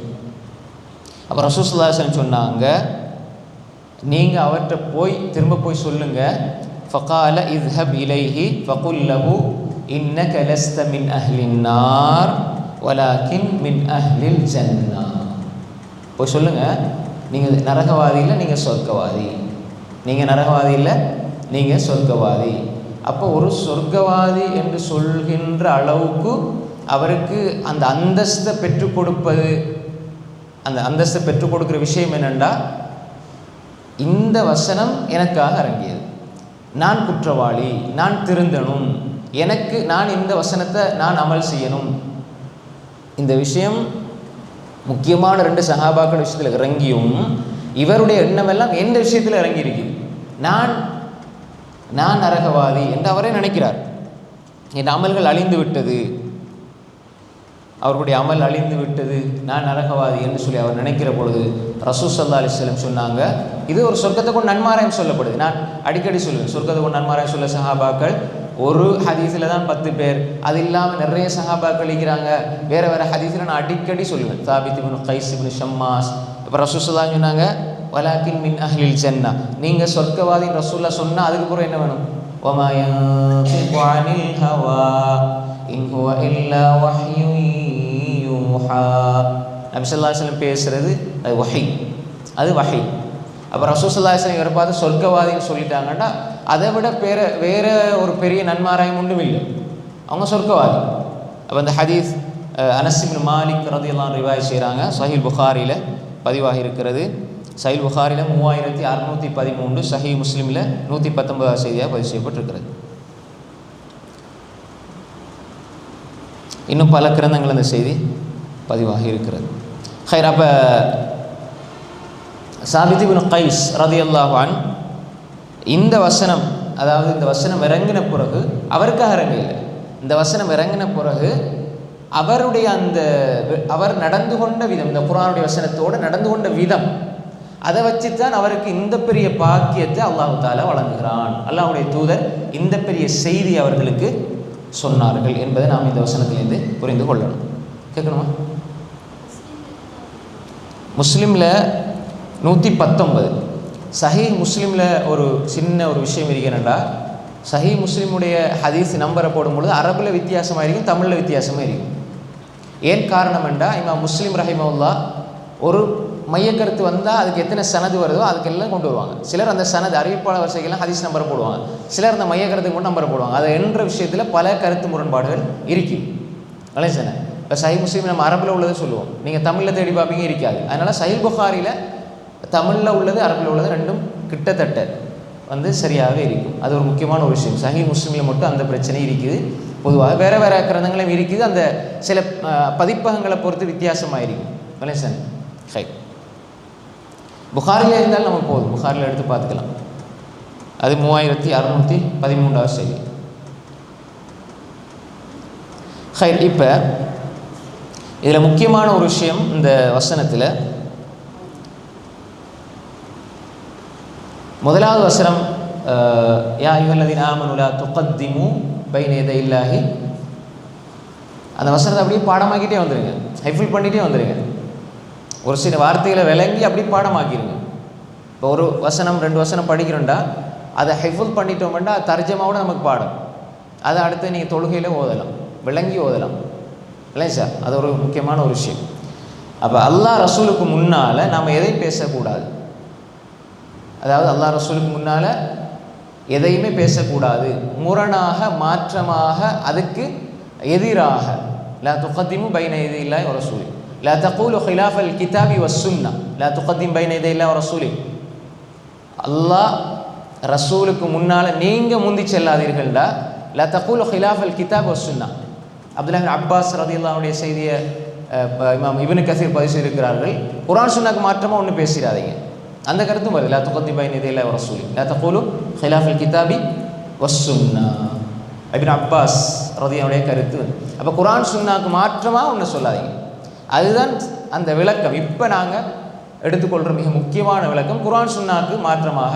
Speaker 1: அப்போ ரசூல் ஸல்லல்லாஹு அலைஹி வஸல்லம் சொன்னாங்க, நீங்கள் அவர்கிட்ட போய் திரும்ப போய் சொல்லுங்கள், ஃபகால இத்ஹப் இலைஹி ஃபகுல் லஹு இன்னக லஸ்த மின் அஹ்லின் நார் வலாக்கின் மின் அஹ்லில் ஜன்னா. போய் சொல்லுங்கள், நீங்கள் நரகவாதி இல்லை, நீங்கள் சொர்க்கவாதி, நீங்கள் நரகவாதி இல்லை, நீங்கள் சொர்க்கவாதி. அப்போ ஒரு சொர்க்கவாதி என்று சொல்கின்ற அளவுக்கு அவருக்கு அந்த அந்தஸ்தை பெற்றுக் கொடுப்பது, அந்த அந்தஸ்தை பெற்றுக் கொடுக்குற விஷயம் என்னென்னா, இந்த வசனம் எனக்காக இறங்கியது, நான் குற்றவாளி, நான் திருந்தணும், எனக்கு நான் இந்த வசனத்தை நான் அமல் செய்யணும். இந்த விஷயம் முக்கியமான 2 சஹாபாக்கள் விஷயத்தில் இறங்கியும் இவருடைய எண்ணமெல்லாம் எந்த விஷயத்தில் இறங்கியிருக்கு, நான் நரகவாதி என்று அவரே நினைக்கிறார். என் அமல்கள் அழிந்து விட்டது, அவர்களுடைய அமல் அழிந்து விட்டது, நான் நரகவாதி என்று சொல்லி அவர் நினைக்கிற பொழுது ரசூல் ஸல்லல்லாஹு அலைஹி வஸல்லம் சொன்னாங்க, இது ஒரு சொர்க்கத்தை கொண்டு நன்மாராயம் சொல்லப்படுது. நான் அடிக்கடி சொல்லுவேன், சொர்க்கத்தை கொண்டு நன்மாராயம் சொல்ல சஹாபாக்கள் ஒரு ஹதீஸில் தான் 10 பேர், அது இல்லாமல் நிறைய சஹாபாக்கள் இருக்கிறாங்க. வேறு வேறு ஹதீஸில் நான் அடிக்கடி சொல்லுவேன். தாபித் இப்னு கைஸ் இப்னு ஷம்மாஸ். இப்போ ரசூல் ஸல்லல்லாஹு அலைஹி சொன்னாங்க, வலாக்கின் மின் அஹ்லில் ஜன்னா, நீங்கள் சொர்க்கவாதின் ரசூலுல்லாஹ் சொன்னால் அதுக்கப்புறம் என்ன வேணும்? வமா யன்திகு அனில் ஹவா இன் ஹுவ இல்லா வஹ்யுன் யூஹா. நபி ஸல்லல்லாஹு அலைஹி வஸல்லம் பேசுகிறது அது வஹி, அது வஹி. அப்போ ரசூல் ஸல்லல்லாஹு அலைஹி வஸல்லம் இவரை பார்த்து சொர்க்கவாதின்னு சொல்லிட்டாங்கன்னா அதை விட வேறு ஒரு பெரிய நன்மாராயம் ஒன்றும் இல்லை, அவங்க சொர்க்கவாதி. அப்போ அந்த ஹதீஸ் அனஸ் இப்னு மாலிக் ரலியல்லாஹு அன்ஹு ரிவாயத் செய்கிறாங்க, சஹீஹ் புகாரியில் பதிவாகி இருக்கிறது. சஹீஹ் புகாரியில் 3613, சஹீஹ் முஸ்லிமில் 119 செய்தியாக பதிவு செய்யப்பட்டிருக்கிறது. இன்னும் பல கிரந்தங்கள் அந்த செய்தி பதிவாகி இருக்கிறது. ஹைர், அப்போ சாபித் இப்னு கைஸ் ரலியல்லாஹு அன்ஹு இந்த வசனம், அதாவது இந்த வசனம் இறங்கின பிறகு அவருக்காக இறங்கவில்லை, இந்த வசனம் இறங்கின பிறகு அவருடைய அவர் நடந்து கொண்ட விதம், இந்த குர்ஆனுடைய வசனத்தோடு நடந்து கொண்ட விதம், அதை வச்சுத்தான் அவருக்கு இந்த பெரிய பாக்கியத்தை அல்லாஹ் தஆலா வழங்குகிறான். அல்லாஹ்வுடைய தூதர் இந்த பெரிய செய்தி அவர்களுக்கு சொன்னார்கள் என்பதை நாம் இந்த வசனத்திலிருந்து புரிந்து கொள்ளணும். கேட்கணுமா? முஸ்லிமில் 119, சஹீஹ் முஸ்லிமில் ஒரு சின்ன ஒரு விஷயம் இருக்கிறேன்டா, சஹீஹ் முஸ்லிமுடைய ஹதீஸ் நம்பரை போடும்பொழுது அரபில் வித்தியாசமாக இருக்கும், தமிழில் வித்தியாசமாக இருக்கும். ஏன் காரணம் என்றால், இமாம் முஸ்லிம் ரஹிமஹுல்லாஹ் ஒரு மையக்கருத்து வந்தால் அதுக்கு எத்தனை சனது வருதோ அதுக்கெல்லாம் கொண்டு வருவாங்க. சிலர் அந்த சனது அறிவிப்பாளர் வரிசைக்கெல்லாம் ஹதீஸ் நம்பரை போடுவாங்க, சிலர் அந்த மையக்கருத்துக்கு மட்டும் நம்பரை போடுவாங்க. அது என்ற விஷயத்தில் பல கருத்து முரண்பாடுகள் இருக்குது. வலைசன இப்போ சஹீஹ் முஸ்லிம் நம்ம அரபில் உள்ளது சொல்லுவோம், நீங்கள் தமிழில் தேடி பார்ப்பீங்க, இருக்காது. அதனால் சஹீஹ் புகாரியில் தமிழில் உள்ளது அரபில் உள்ளது ரெண்டும் கிட்டத்தட்ட சரியாகவே இருக்கும். அது ஒரு முக்கியமான ஒரு விஷயம். சஹீஹ் முஸ்லிமில் மட்டும் அந்த பிரச்சனை இருக்குது. பொதுவாக வேறு வேறு கிரந்தங்களும் இருக்குது, அந்த சில பதிப்பகங்களை பொறுத்து வித்தியாசமாக இருக்கும். வலைசன் ஹை புகாரில் இருந்தாலும் நம்ம போதும், புகாரில் எடுத்து பார்த்துக்கலாம். அது 3613 செய்தி. ஹைர், இப்போ இதில் முக்கியமான ஒரு விஷயம், இந்த வசனத்தில் முதலாவது வசனம், யா அய்யுஹல்லதீன ஆமனூ லா துகத்திமு பைன யதைல்லாஹி, அந்த வசனத்தை அப்படியே பாடமாக்கிட்டே வந்துடுங்க, ஹைஃபில் பண்ணிகிட்டே வந்துடுங்க. ஒரு சில வார்த்தைகளை விளங்கி அப்படி பாடமாக்கிடுங்க. இப்போ ஒரு வசனம் 2 வசனம் படிக்கிறோண்டா அதை ஹைஃபில் பண்ணிட்டோம்னா தர்ஜமாவோட நமக்கு பாடம், அதை அடுத்து நீங்கள் தொழுகையில் ஓதலாம், விளங்கி ஓதலாம். இல்லை சார், அது ஒரு முக்கியமான ஒரு விஷயம். அப்போ அல்லாஹ் ரசூலுக்கு முன்னால் நாம் எதை பேசக்கூடாது, அதாவது அல்லாஹ் ரசூலுக்கு முன்னால் எதையுமே பேசக்கூடாது, முரணாக மாற்றமாக அதுக்கு எதிராக. லா துகத்திமு பைன யதைல்லாஹி வ ரசூலி லா தகூலு ஹிலாஃபல் கிதாபி வஸ் சுன்னா லா துகத்திம் பைன யதைல்லாஹி வ ரசூலி. அல்லாஹ் ரசூலுக்கு முன்னால் நீங்கள் முந்தி செல்லாதீர்கள்டா. லா தகூலு ஹிலாஃபல் கிதாப் வஸ் சுன்னா. அப்துல்லாஹ் இப்னு அப்பாஸ் ரலியல்லாஹு அன்ஹுடைய செய்தியை இமாம் இப்னு கஸீர் பதிவு செய்திருக்கிறார்கள். குர்ஆன் சுன்னாக்கு மாற்றமாக ஒன்று பேசிடாதீங்க, அந்த கருத்தும் வருது. லா துகத்திம் பைன யதைல்லாஹி வ ரசூலி லா தகூலு ஹிலாஃபல் கிதாபி வஸ் சுன்னா. இப்னு அப்பாஸ் ரலியல்லாஹு கருத்து. அப்போ குர்ஆன் சுன்னாக்கு மாற்றமாக ஒன்று சொல்லாதீங்க, அதுதான் அந்த விளக்கம். இப்போ நாங்கள் எடுத்துக்கொள்கிற மிக முக்கியமான விளக்கம், குர்ஆன் சுன்னாக்கு மாற்றமாக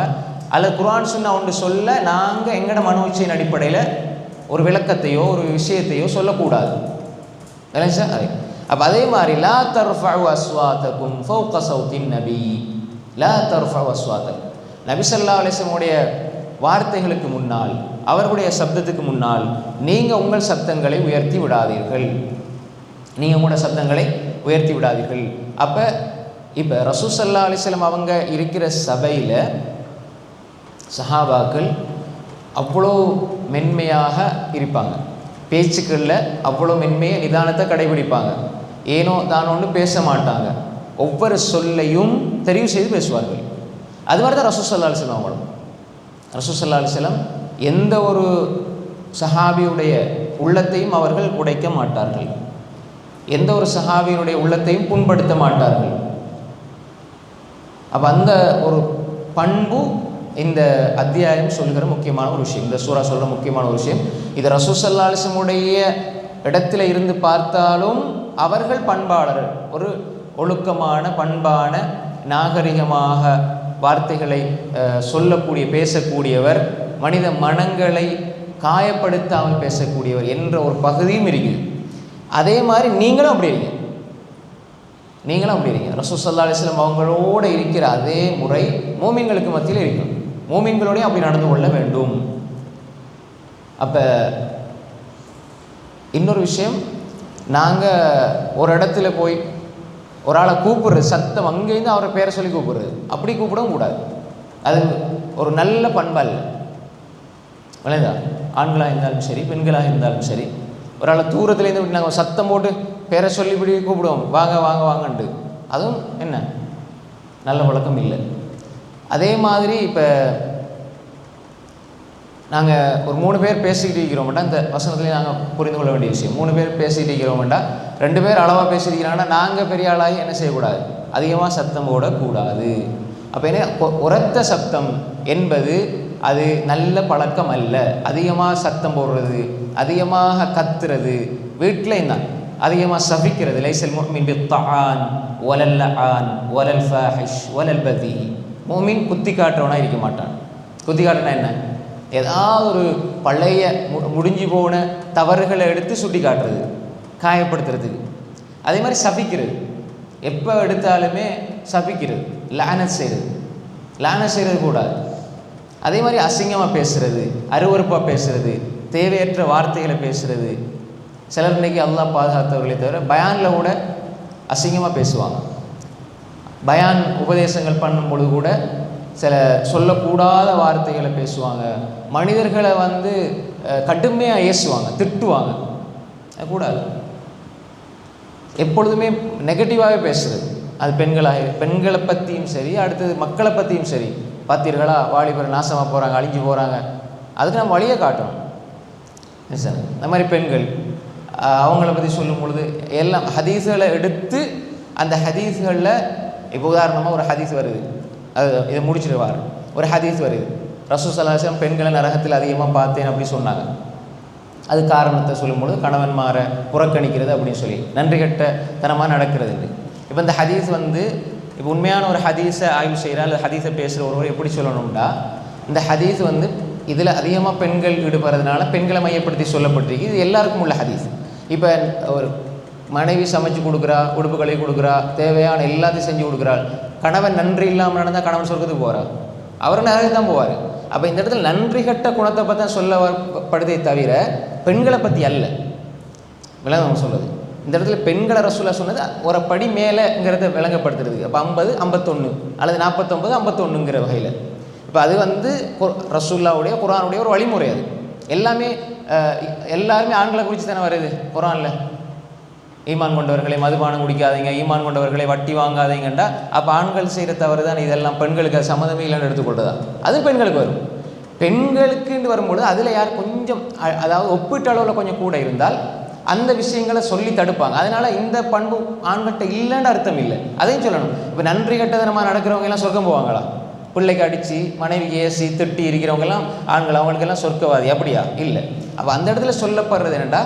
Speaker 1: அல்லது குர்ஆன் சுன்னா ஒன்று சொல்ல நாங்கள் எங்களோட மனோச்சையின் அடிப்படையில் ஒரு விளக்கத்தையோ ஒரு விஷயத்தையோ சொல்லக்கூடாது. சார் அதே அப்போ அதே மாதிரி லா தர்ஃபஉ அஸ்வாத்தகும் ஃபௌக ஸௌத்தின் நபி, லா தர்ஃபஉ அஸ்வாத்தகும், நபி ஸல்லல்லாஹு அலைஹி வஸல்லம் வார்த்தைகளுக்கு முன்னால், அவர்களுடைய சப்தத்துக்கு முன்னால் நீங்கள் உங்கள் சப்தங்களை உயர்த்தி விடாதீர்கள், நீங்கள் உங்களோட சப்தங்களை உயர்த்தி விடாதீர்கள். அப்போ இப்போ ரசூல் ஸல்லல்லாஹு அலைஹி வஸல்லம் அவங்க இருக்கிற சபையில் சஹாபாக்கள் அவ்வளோ மென்மையாக இருப்பாங்க, பேச்சுக்களில் அவ்வளோ மென்மையை நிதானத்தை கடைபிடிப்பாங்க, ஏனோ தான் ஒன்று பேச மாட்டாங்க, ஒவ்வொரு சொல்லையும் தெரிவு செய்து பேசுவார்கள். அது மாதிரி தான் ரசூல் ஸல்லல்லாஹு அலைஹி வஸல்லம் அவங்களும். ரசூல் ஸல்லல்லாஹு அலைஹி வஸல்லம் எந்த ஒரு சஹாபியுடைய உள்ளத்தையும் அவர்கள் உடைக்க மாட்டார்கள், எந்த ஒரு சஹாபியுடைய உள்ளத்தையும் புண்படுத்த மாட்டார்கள். அப்போ அந்த ஒரு பண்பு இந்த அத்தியாயம் சொல்கிற முக்கியமான ஒரு விஷயம், இந்த சூரா சொல்கிற முக்கியமான ஒரு விஷயம். இது ரசூல் ஸல்லல்லாஹு அலைஹி வஸல்லம் இடத்துல இருந்து பார்த்தாலும் அவர்கள் பண்பாளர்கள், ஒரு ஒழுக்கமான பண்பான நாகரிகமாக வார்த்தைகளை சொல்லக்கூடிய பேசக்கூடியவர், மனித மனங்களை காயப்படுத்தாமல் பேசக்கூடியவர் என்ற ஒரு பகுதியும் இருக்குது. அதே மாதிரி நீங்களும் அப்படி இருக்கீங்க. ரசூல் ஸல்லல்லாஹு அலைஹி வஸல்லம் அவங்களோட இருக்கிற அதே முறை மூமின்களுக்கு மத்தியில் இருக்கும். மூமின்களோடய அப்படி நடந்து கொள்ள வேண்டும். அப்போ இன்னொரு விஷயம், நாங்கள் ஒரு இடத்துல போய் ஒரு ஆளை கூப்பிடுறது, சத்தம் அங்கேருந்து அவரை பேரை சொல்லி கூப்பிடுறது, அப்படி கூப்பிடவும் கூடாது. அது ஒரு நல்ல பண்பல்ல. விளையாதா? ஆண்களாக இருந்தாலும் சரி, பெண்களாக இருந்தாலும் சரி, ஒரு ஆளை தூரத்துலேருந்து நாங்கள் சத்தம் போட்டு பேரை சொல்லி இப்படி கூப்பிடுவோம், வாங்க வாங்க வாங்கன்ட்டு, அதுவும் என்ன நல்ல பழக்கம் இல்லை. அதே மாதிரி இப்போ நாங்கள் ஒரு 3 பேர் பேசிக்கிட்டு இருக்கிறோம்டா, இந்த வசனத்துலேயே நாங்கள் புரிந்து கொள்ள வேண்டிய விஷயம், 3 பேர் பேசிகிட்டு இருக்கிறோம்டா, 2 பேர் அளவாக பேசியிருக்கிறாங்கன்னா நாங்கள் பெரிய ஆளாகி என்ன செய்யக்கூடாது, அதிகமாக சத்தம் போடக்கூடாது. அப்போ என்ன, உரத்த சத்தம் என்பது அது நல்ல பழக்கம் அல்ல. அதிகமாக சத்தம் போடுறது, அதிகமாக கத்துறது, வீட்டிலையும் தான் அதிகமாக சபிக்கிறது. லைஸல் முஃமின் பித்தாஆன் வலல் லஆன் வலல் ஃபாஹிஷ் வலல் பதி. முஃமின் குத்தி காட்டுறவனா இருக்க மாட்டான். குத்தி காட்டுனா என்ன, ஏதாவது ஒரு பழைய முடிஞ்சு போன தவறுகளை எடுத்து சுட்டி காட்டுறது, காயப்படுத்துறதுக்கு. அதே மாதிரி சபிக்கிறது, எப்போ எடுத்தாலுமே சபிக்கிறது, லானத் செய்கிறது கூடாது. அதே மாதிரி அசிங்கமாக பேசுகிறது, அருவருப்பாக பேசுகிறது, தேவையற்ற வார்த்தைகளை பேசுகிறது. சிலர் இன்றைக்கி அல்லாஹ் பாதுகாத்தவர்களே தவிர பயானில் கூட அசிங்கமாக பேசுவாங்க. பயான் உபதேசங்கள் பண்ணும் பொழுது கூட சில சொல்லக்கூடாத வார்த்தைகளை பேசுவாங்க. மனிதர்களை கடுமையாக ஏசுவாங்க, திட்டுவாங்க. கூடாது. எப்பொழுதுமே நெகட்டிவாகவே பேசுகிறது. அது பெண்களை பற்றியும் சரி, அடுத்தது மக்களை பற்றியும் சரி. பார்த்தீர்களா, வாலிபர் நாசமாக போகிறாங்க, அழிஞ்சு போகிறாங்க, அதுக்கு நம்ம வழியை காட்டணும் சார். இந்த மாதிரி பெண்கள் அவங்கள பற்றி சொல்லும் பொழுது எல்லாம் ஹதீஸ்களை எடுத்து, அந்த ஹதீஸ்களில் இப்போ உதாரணமாக ஒரு ஹதீஸ் வருது, அது இதை முடிச்சிடுவார். ஒரு ஹதீஸ் வருது, ரசூல் ஸல்லல்லாஹு அலைஹி வஸல்லம் பெண்களை நரகத்தில் அதிகமாக பார்த்தேன் அப்படி சொன்னாங்க. அது காரணத்தை சொல்லும்பொழுது கணவன்மாரை புறக்கணிக்கிறது அப்படின்னு சொல்லி நன்றி கட்ட தனமாக நடக்கிறது. இப்போ இந்த ஹதீஸ் இப்போ உண்மையான ஒரு ஹதீஸை ஆய்வு செய்கிறார், அல்லது ஹதீஸை பேசுகிற ஒருவர் எப்படி சொல்லணும்னா, இந்த ஹதீஸ் இதில் அதிகமாக பெண்கள் ஈடுபடுறதுனால பெண்களை மையப்படுத்தி சொல்லப்பட்டிருக்கு. இது எல்லாருக்கும் உள்ள ஹதீஸ். இப்போ ஒரு மனைவி சமைச்சு கொடுக்குறா, உடுப்புகளை கொடுக்குறா, தேவையான எல்லாத்தையும் செஞ்சு கொடுக்குறாள். கணவன் நன்றி இல்லாமல் நடந்தால் கணவன் சொர்க்கத்துக்கு போகிறார், அவர் நிறைய தான் போவார். அப்போ இந்த இடத்துல நன்றி கட்ட குணத்தை பற்றி தான் சொல்லப்படுதே தவிர பெண்களை பற்றி அல்ல. விளங்க சொல்லுது. இந்த இடத்துல பெண்களை ரசூலுல்லாஹ் சொன்னது ஒரு படி மேலேங்கிறத விளங்கப்படுத்துறதுக்கு. அப்போ 50, 51 அல்லது 49, 51ங்கிற வகையில். இப்போ அது ரசூலுல்லாஹ்வுடைய குர்ஆனுடைய ஒரு வழிமுறை. அது எல்லாருமே ஆண்களை குறித்து தானே வருது குர்ஆனில். ஈமான் கொண்டவர்களை மதுபானம் குடிக்காதீங்க, ஈமான் கொண்டவர்களை வட்டி வாங்காதீங்கண்டா, அப்போ ஆண்கள் செய்கிற தவறு தான் இதெல்லாம், பெண்களுக்கு அது சம்மதமே இல்லைன்னு எடுத்துக்கொள்றதா? அது பெண்களுக்கு வரும். பெண்களுக்குன்னு வரும்பொழுது அதில் யார் கொஞ்சம், அதாவது ஒப்பீட்டு அளவில் கொஞ்சம் கூட இருந்தால் அந்த விஷயங்களை சொல்லி தடுப்பாங்க. அதனால் இந்த பண்பு ஆண்கிட்ட இல்லைன்னு அர்த்தம் இல்லை, அதையும் சொல்லணும். இப்போ நன்றி கட்டதனமாக நடக்கிறவங்க எல்லாம் சொர்க்கம் போவாங்களா? பிள்ளைக்கு அடித்து மனைவிக்கு ஏசி திட்டி இருக்கிறவங்கெல்லாம் ஆண்கள், அவங்களுக்கெல்லாம் சொர்க்கவாதி அப்படியா? இல்லை. அப்போ அந்த இடத்துல சொல்லப்படுறது என்னென்னா,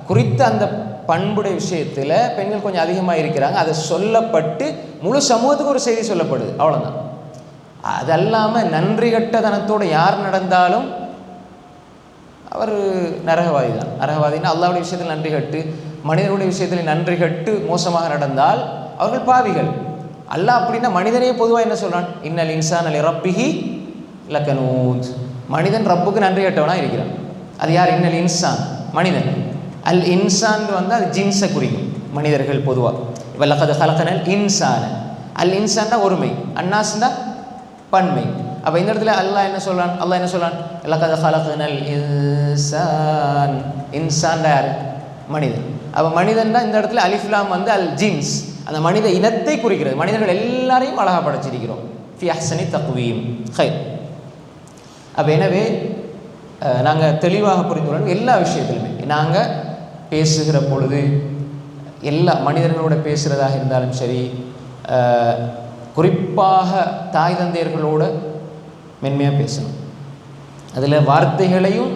Speaker 1: குறித்த அந்த பண்புடைய விஷயத்தில் பெண்கள் கொஞ்சம் அதிகமாக இருக்கிறாங்க, அதை சொல்லப்பட்டு முழு சமூகத்துக்கு ஒரு செய்தி சொல்லப்படுது, அவ்வளோதான். அதல்லாமல் நன்றி கட்டதனத்தோடு யார் நடந்தாலும் அவர் நரகவாதி தான். நரகவாதின்னா அல்லாஹ்வுடைய விஷயத்தில் நன்றி கட்டு, மனிதனுடைய விஷயத்தில் நன்றி கட்டு மோசமாக நடந்தால் அவர்கள் பாவிகள். அல்லாஹ் அப்படின்னா மனிதனையே பொதுவாக என்ன சொல்கிறான்? இன்னல் இன்சான லிரப்பிஹி லகனூத். மனிதன் ரப்புக்கு நன்றி கட்டவனாக இருக்கிறான். அது யார்? இன்னல் இன்சான், மனிதன். அல் இன்சான் அது ஜின்ஸை குறிக்கும், மனிதர்கள் பொதுவாக. இப்போ லகத் ஹலகனல் இன்சான, அல் இன்சான் தான் ஒருமை, அன்னாஸ்னா பன்மை. அப்போ இந்த இடத்துல அல்லாஹ் என்ன சொல்கிறான்? லகத் ஹலகனல் இன்சான். இன்சான் யார்? மனிதன். அப்போ மனிதன் தான் இந்த இடத்துல அலிஃப்லாம் அல் ஜின்ஸ், அந்த மனித இனத்தை குறிக்கிறது. மனிதர்கள் எல்லாரையும் அழகாக படைச்சிருக்கிறோம். ஃபி அஹ்சனி தக்வீம் ஹைர். அப்போ எனவே நாங்கள் தெளிவாக புரிந்துள்ளோம். எல்லா விஷயத்திலுமே நாங்கள் பேசுகிற பொழுது, எல்லா மனிதர்களோட பேசுகிறதாக இருந்தாலும் சரி, குறிப்பாக தாய் தந்தையர்களோட மென்மையாக பேசணும். அதில் வார்த்தைகளையும்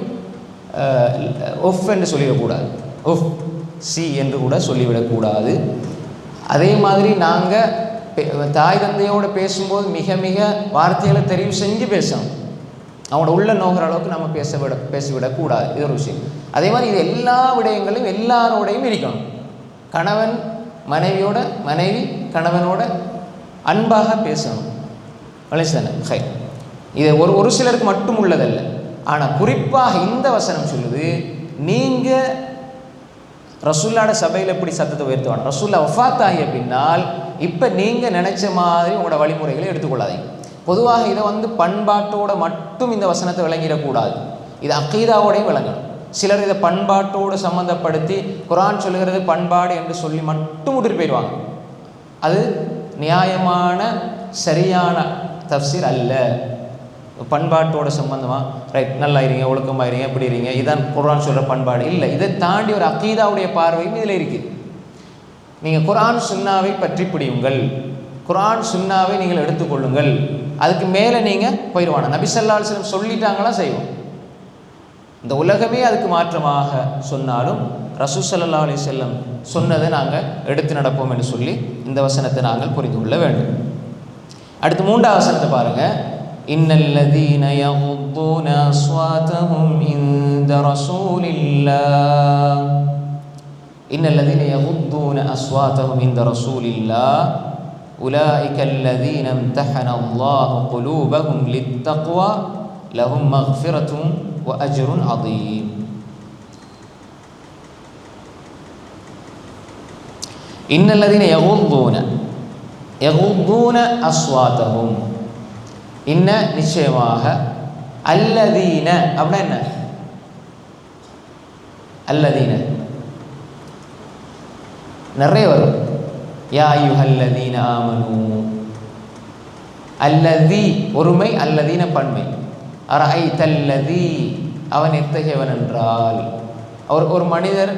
Speaker 1: ஒஃப் என்று சொல்லிடக்கூடாது. ஒஃப் சி என்று கூட சொல்லிவிடக்கூடாது. அதே மாதிரி நாங்கள் தாய் தந்தையோடு பேசும்போது மிக மிக வார்த்தைகளை தெரிவு செஞ்சு பேசணும். அவங்களோட உள்ள நோகிற அளவுக்கு நம்ம பேசிவிடக்கூடாது. இது ஒரு விஷயம். அதே மாதிரி இது எல்லா விடயங்களையும் எல்லாரோடையும் இருக்கணும். கணவன் மனைவியோட, மனைவி கணவனோட அன்பாக பேசணும். வளைச்சானே ஹை. இது ஒரு சிலருக்கு மட்டும் உள்ளதல்ல. ஆனால் குறிப்பாக இந்த வசனம் சொல்லுது, நீங்கள் ரசூல்லாட சபையில் எப்படி சத்தத்தை உயர்த்துவாங்க. ரசூல்லா வஃபாத் ஆகிய பின்னால் இப்போ நீங்கள் நினச்ச மாதிரி உங்களோட வழிமுறைகளை எடுத்துக்கொள்ளாதீங்க. பொதுவாக இதை பண்பாட்டோடு மட்டும் இந்த வசனத்தை விளங்கிடக்கூடாது. இது அகீதாவோடையும் விளங்கணும். சிலர் இதை பண்பாட்டோடு சம்மந்தப்படுத்தி குர்ஆன் சொல்லுகிறது பண்பாடு என்று சொல்லி மட்டும் விட்டுட்டு போயிடுவாங்க. அது நியாயமான சரியான தஃப்சீர் அல்ல. பண்பாட்டோட சம்பந்தமாக ரைட் நல்லா இருங்க, ஒழுக்கமாக இருங்க, எப்படி இருங்க, இதான் குர்ஆன் சொல்கிற பண்பாடு இல்லை. இதை தாண்டி ஒரு அகீதாவுடைய பார்வையும் இதில் இருக்குது. நீங்கள் குர்ஆன் சுன்னாவை பற்றி பிடியுங்கள், குர்ஆன் சுன்னாவை நீங்கள் எடுத்துக்கொள்ளுங்கள். அதுக்கு மேலே நீங்கள் போயிடுவாங்க. நபி ஸல்லல்லாஹு அலைஹி வஸல்லம் சொல்லிட்டாங்களா செய்வோம். இந்த உலகமே அதுக்கு மாற்றமாக சொன்னாலும் ரசூல் ஸல்லல்லாஹு அலைஹி வஸல்லம் சொன்னதை நாங்கள் எடுத்து நடப்போம் என்று சொல்லி இந்த வசனத்தை நாங்கள் புரிந்து கொள்ள வேண்டும். அடுத்து 3வது வசனத்தை பாருங்கள். இன்னல்லதீன யகுத்தூன அஸ்வாதஹும் இன்த ரசூலில்லாஹ், இன்னல்லதீன யகுத்தூன அஸ்வாதஹும் இன்த ரசூலில்லாஹ் உலாயிக அல்லதீன இம்தஹன அல்லாஹு குலூபஹும் லித்தக்வா லஹும் மக்ஃபிரத்துன் வ அஜ்ருன் அதீம். இன்னல்லதீன யகுத்தூன அஸ்வாதஹும், இன்ன நிச்சயமாக, அல்லதீன அப்படின்னா என்ன? அல்லதீன நிறைய வரும். யா அய்யுஹல்லதீன ஆமனூ, அல்லதி ஒருமை, அல்லதீன பன்மை. அரஐதல்லதி அவன் எத்தகையவன் என்றால், ஒரு மனிதர்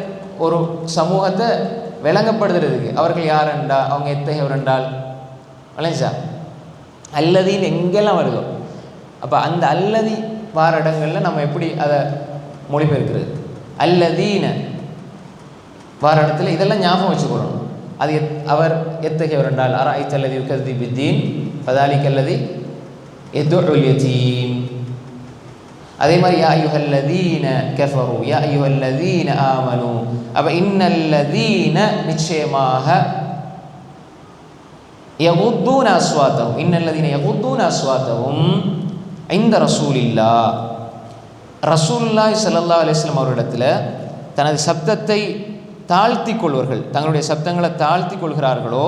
Speaker 1: ஒரு சமூகத்தை விளங்கப்படுத்துறதுக்கு அவர்கள் யார் என்றால், அவங்க எத்தகையவர் என்றால் வளைஞ்சா அல்லதின்னு எங்கெல்லாம் வருதோ, அப்போ அந்த அல்லதி வார இடங்களில் நம்ம எப்படி அதை மொழிபெயர்க்கிறது? அல்லதீன வார இடத்துல இதெல்லாம் ஞாபகம் வச்சுக்கொள்ளணும். அது அவர் எத்தகையவர் என்றால், அரஐத்தல்லதி யுகதி பித்தீன் ஃபதாலிக்கல்லதி யதுஉல் யதீம். அதே மாதிரி யா அய்யுஹல்லதீன கஃபரு யா அய்யுஹல்லதீன ஆமனு. அப்போ இன்னல்லதீன நிச்சயமாக, யகுத்தூன அஸ்வாதஹும், இன்னல்லதீன யகுத்தூன அஸ்வாதஹும் இன்த ரசூலில்லாஹ், ரசூலுல்லாஹி ஸல்லல்லாஹு அலைஹி வஸல்லம் அவரிடத்தில் தனது சப்தத்தை தாழ்த்தி கொள்வர்கள், தங்களுடைய சப்தங்களை தாழ்த்தி கொள்கிறார்களோ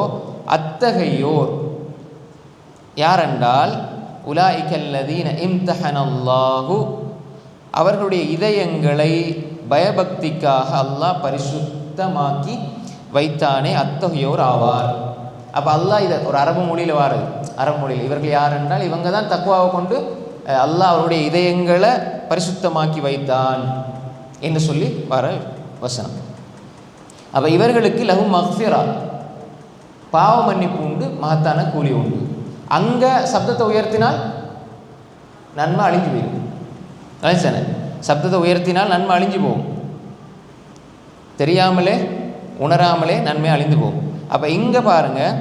Speaker 1: அத்தகையோர் யாரென்றால், உலாயிகல்லதீன இம்தஹனல்லாஹு, அவர்களுடைய இதயங்களை பயபக்திக்காக அல்லாஹ் பரிசுத்தமாக்கி வைத்தானே அத்தகையோர் ஆவார். அப்போ அல்லாஹ் இதை ஒரு அரபு மொழியில் வாருது. அரபு மொழியில் இவர்கள் யார் என்றால், இவங்க தான் தக்வாவை கொண்டு அல்லாஹ் அவருடைய இதயங்களை பரிசுத்தமாக்கி வைத்தான் என்று சொல்லி வர வசனம். அப்போ இவர்களுக்கு லஹும் மக்ஃபிரா, பாவ மன்னிப்பு உண்டு, மகத்தான கூலி உண்டு. அங்கே சப்தத்தை உயர்த்தினால் நன்மை அழிஞ்சு போயிடும். அழிச்சானே, சப்தத்தை உயர்த்தினால் நன்மை அழிஞ்சு போகும். தெரியாமலே உணராமலே நன்மை அழிந்து போகும். அப்போ இங்கே பாருங்கள்,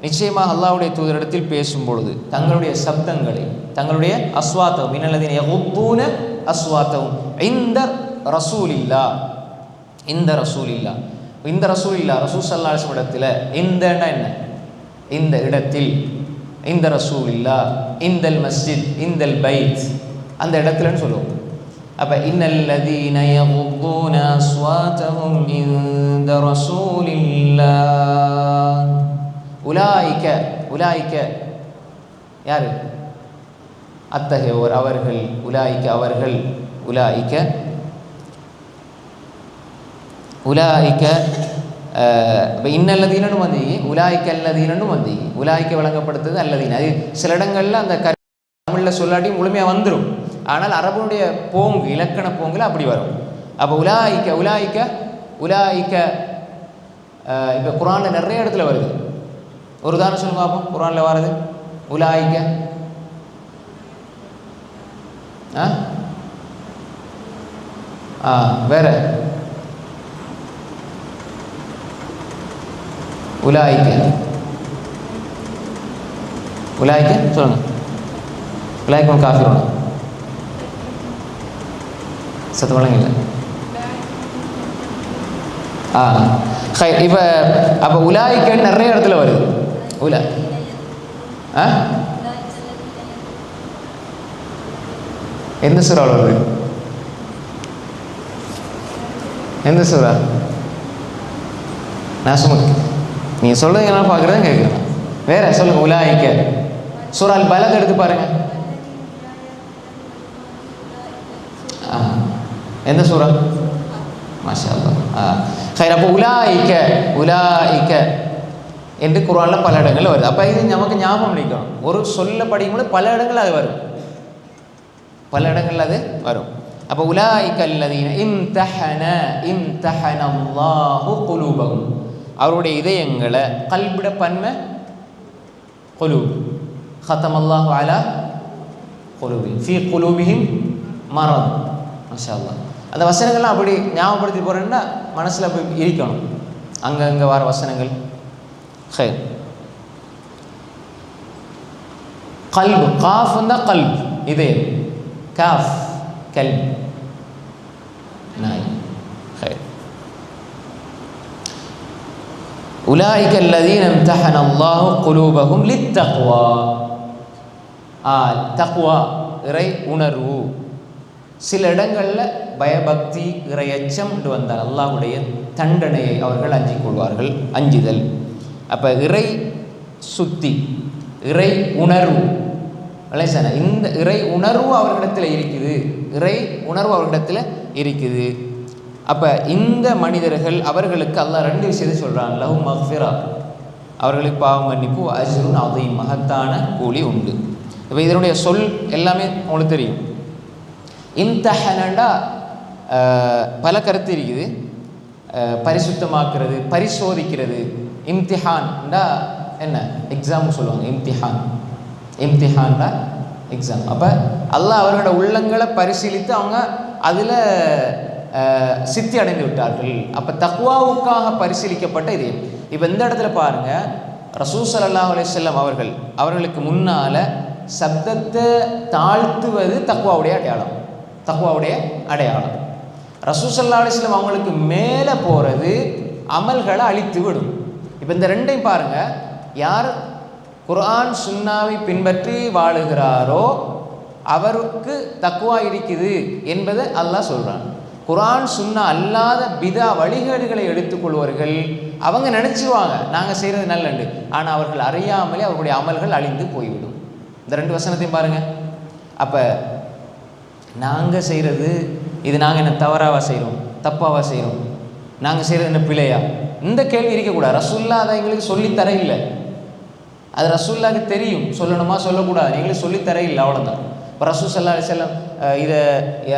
Speaker 1: நிச்சயமாக அல்லாஹ்வுடைய தூதரிடத்தில் பேசும் பொழுது தங்களுடைய சப்தங்களை, தங்களுடைய அஸ்வாத்தவும், இன்னல்லதீன யகுத்தூன அஸ்வாத்தவும் இந்த ரசூலில்லாஹ், இந்த ரசூலில்லாஹ், இந்த ரசூலில்லாஹ் ரசூல் ஸல்லல்லாஹு அலைஹி வஸல்லம் இடத்துல, இந்தன்னா என்ன? இந்த இடத்தில், இந்த ரசூலில்லாஹ், இந்தல் மஸ்ஜித், இந்தல் பைத், அந்த இடத்துலன்னு சொல்லுவோம். அப்போ இன்னல்லதீன யகுத்தூன அஸ்வாத்தஹும் இந்த ரசூலில்லாஹ் உலாயிக, உலாயிக யாரு? அத்தகையோர், அவர்கள், உலாயிக அவர்கள், உலாயிக உலாயிக இன்னல்லதீனன்னு வந்து உலாயிக்க அல்லதீனன்னு வந்து உலாயிக்க வழங்கப்படுத்துறது அல்லதீன். அது சில இடங்களில் அந்த தமிழில் சொல்லாட்டி முழுமையாக வந்துடும். ஆனால் அரபுடைய போங்கு, இலக்கண போங்கில் அப்படி வரும். அப்போ உலாயிக்க உலாயிக்க உலாயிக்க இப்போ குர்ஆனில் நிறைய இடத்துல வருது. ஒரு உதாரணம் சொல்லுங்க பார்ப்போம். குர்ஆனில் வருது உலாயிக்க, வேற உலாய்க்க உலாய்க்க சொல்லுங்க. உலாய்க்கும் காஃபிரோனா சத்து வழங்கில்லை. இப்போ அப்போ உலாய்க்க நிறைய இடத்துல வருது. உலா எந்த சூறாவில் வருது? எந்த சூறா? நான் சும்மா நீங்கள் சொல்கிறது என்ன பார்க்குறதான் கேட்குறேன். வேற சொல்லுங்க. உலாய்க்க சூறால் பலத் எடுத்து பாருங்க. எந்த சூறா? மாஷா அல்லாஹ். அப்போ உலாய்க்க உலாய்க்க என்று குர்ஆனில் பல இடங்களில் வருது. அப்போ இது நமக்கு ஞாபகம் நிற்கணும். ஒரு சொல்ல படிக்கும்போது பல இடங்கள் அது வரும், பல இடங்கள் அது வரும். அப்போ உலாய்க்க அல்லதீன இம்தஹன அல்லாஹு குலூபஹும், அவருடைய இதயங்களை, கல்பிட பன்மை குலூப், ஹத்தமல்லாஹு அலா குலூபிஹிம் ஃபீ குலூபிஹிம் மரத். மாஷா அல்லாஹ். அந்த வசனங்கள்லாம் அப்படி ஞாபகப்படுத்தி போகிறேன்னா மனசில் போய் இருக்கணும். அங்கங்கே வர வசனங்கள். ஹைர் கல்பு, காஃப் தான் கல்ப் இதயம், காஃப் கல்ப் நாய். ஹைர் உலாயிக அல்லதீன இம்தஹன அல்லாஹு குலூபஹும் லித்தக்வா. தக்வா இறை உணர்வு. சில இடங்களில் பயபக்தி இறையச்சம் என்று வந்தால் அல்லாஹ்வுடைய தண்டனையை அவர்கள் அஞ்சிக் கொள்வார்கள். அஞ்சுதல். அப்போ இறை சுத்தி, இறை உணர்வு, இந்த இறை உணர்வு அவர்களிடத்தில் இருக்குது, இறை உணர்வு அவர்களிடத்தில் இருக்குது. அப்போ இந்த மனிதர்கள் அவர்களுக்கு அல்லாஹ் ரெண்டு விஷயத்தை சொல்கிறான். லஹு மக்ஃபிரா, அவர்களுக்கு பாவம் மன்னிப்பு, அஜ்ருன் அதீம், மகத்தான கூலி உண்டு. இப்போ இதனுடைய சொல் எல்லாமே உங்களுக்கு தெரியும். இம்தஹனண்டா பல கருத்து இருக்குது. பரிசுத்தமாக்குறது, பரிசோதிக்கிறது. இம்திஹான்டா என்ன? எக்ஸாம் சொல்லுவாங்க. இம்திஹான்டா எக்ஸாம். அப்போ அல்லாஹ் அவர்களோட உள்ளங்களை பரிசீலித்து அவங்க அதில் சித்தி அடைந்து விட்டார்கள். அப்போ தக்வாவுக்காக பரிசீலிக்கப்பட்ட இது. இப்போ இந்த இடத்துல பாருங்கள், ரசூல் ஸல்லல்லாஹு அலைஹி வஸல்லம் அவர்களுக்கு முன்னால் சப்தத்தை தாழ்த்துவது தக்வாவுடைய அடையாளம், தக்வாவுடைய அடையாளம். ரசூல் ஸல்லல்லாஹு அலைஹி வஸல்லம் அவங்களுக்கு மேலே போகிறது அமல்களை அழித்து விடும். இப்போ இந்த ரெண்டையும் பாருங்கள். யார் குர்ஆன் சுன்னாவை பின்பற்றி வாழுகிறாரோ அவருக்கு தக்வா இருக்குது என்பதை அல்லாஹ் சொல்கிறான். குர்ஆன் சுன்னா அல்லாத பிதா வழிகேடுகளை எடுத்துக்கொள்வார்கள். அவங்க நினச்சிவாங்க நாங்கள் செய்கிறது நல்லண்டு, ஆனால் அவர்கள் அறியாமலே அவர்களுடைய அமல்கள் அழிந்து போய்விடும். இந்த ரெண்டு வசனத்தையும் பாருங்கள். அப்போ நாங்கள் செய்கிறது இது நாங்கள் என்ன தவறாவா செய்கிறோம், தப்பாவா செய்கிறோம், நாங்கள் செய்கிறது என்ன பிழையா? இந்த கேள்வி இருக்கக்கூடாது. ரசூல்லா அதை எங்களுக்கு சொல்லித்தர இல்லை. அது ரசூல்லாவுக்கு தெரியும், சொல்லணுமா சொல்லக்கூடாது, எங்களுக்கு சொல்லித்தர இல்லை, அவ்வளோதான். இப்போ ரசூல் ஸல்லல்லாஹு அலைஹி வஸல்லம் இதை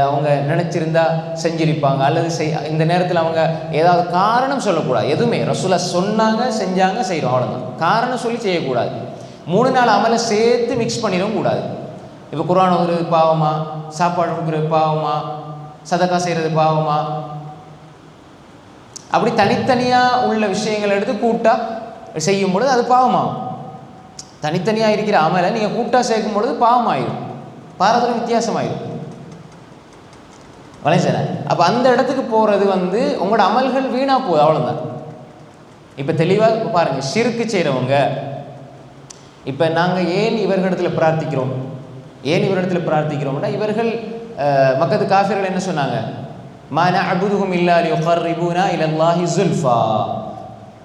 Speaker 1: அவங்க நினச்சிருந்தா செஞ்சிருப்பாங்க, அல்லது இந்த நேரத்தில் அவங்க ஏதாவது காரணம் சொல்லக்கூடாது. எதுவுமே ரசூலா சொன்னாங்க, செஞ்சாங்க, செய்கிறோம், அவ்வளோதான். காரணம் சொல்லி செய்யக்கூடாது. 3 நாள் அமலை சேர்த்து மிக்ஸ் பண்ணிடவும் கூடாது. இப்போ குர்ஆன் ஓதுறது பாவமா, சாப்பாடு கொடுக்குறது பாவமா, சதக்கா செய்கிறது பாவமா, அப்படி தனித்தனியாக உள்ள விஷயங்களை எடுத்து கூட்டாக செய்யும் பொழுது அது பாவமாகும். தனித்தனியாக இருக்கிற அமலை நீங்கள் கூட்டாக சேர்க்கும் பொழுது பாவமாயிடும், பாரதூரம் வித்தியாசமாயிடும். வளைஞ்சன. அப்போ அந்த இடத்துக்கு போகிறது உங்களோட அமல்கள் வீணாக போகுது, அவ்வளோதான். இப்போ தெளிவாக பாருங்கள். ஷிர்க்கு செய்கிறவங்க இப்போ நாங்கள் ஏன் இவர்களிடத்தில் பிரார்த்திக்கிறோம், ஏன் இவரிடத்தில் பிரார்த்திக்கிறோம்னா இவர்கள் மக்கத்து காஃபிர்கள் என்ன சொன்னாங்க? மா நஅபுதுஹும் இல்லா லியுகர்ரிபூனா இலல்லாஹி ஸுல்ஃபா,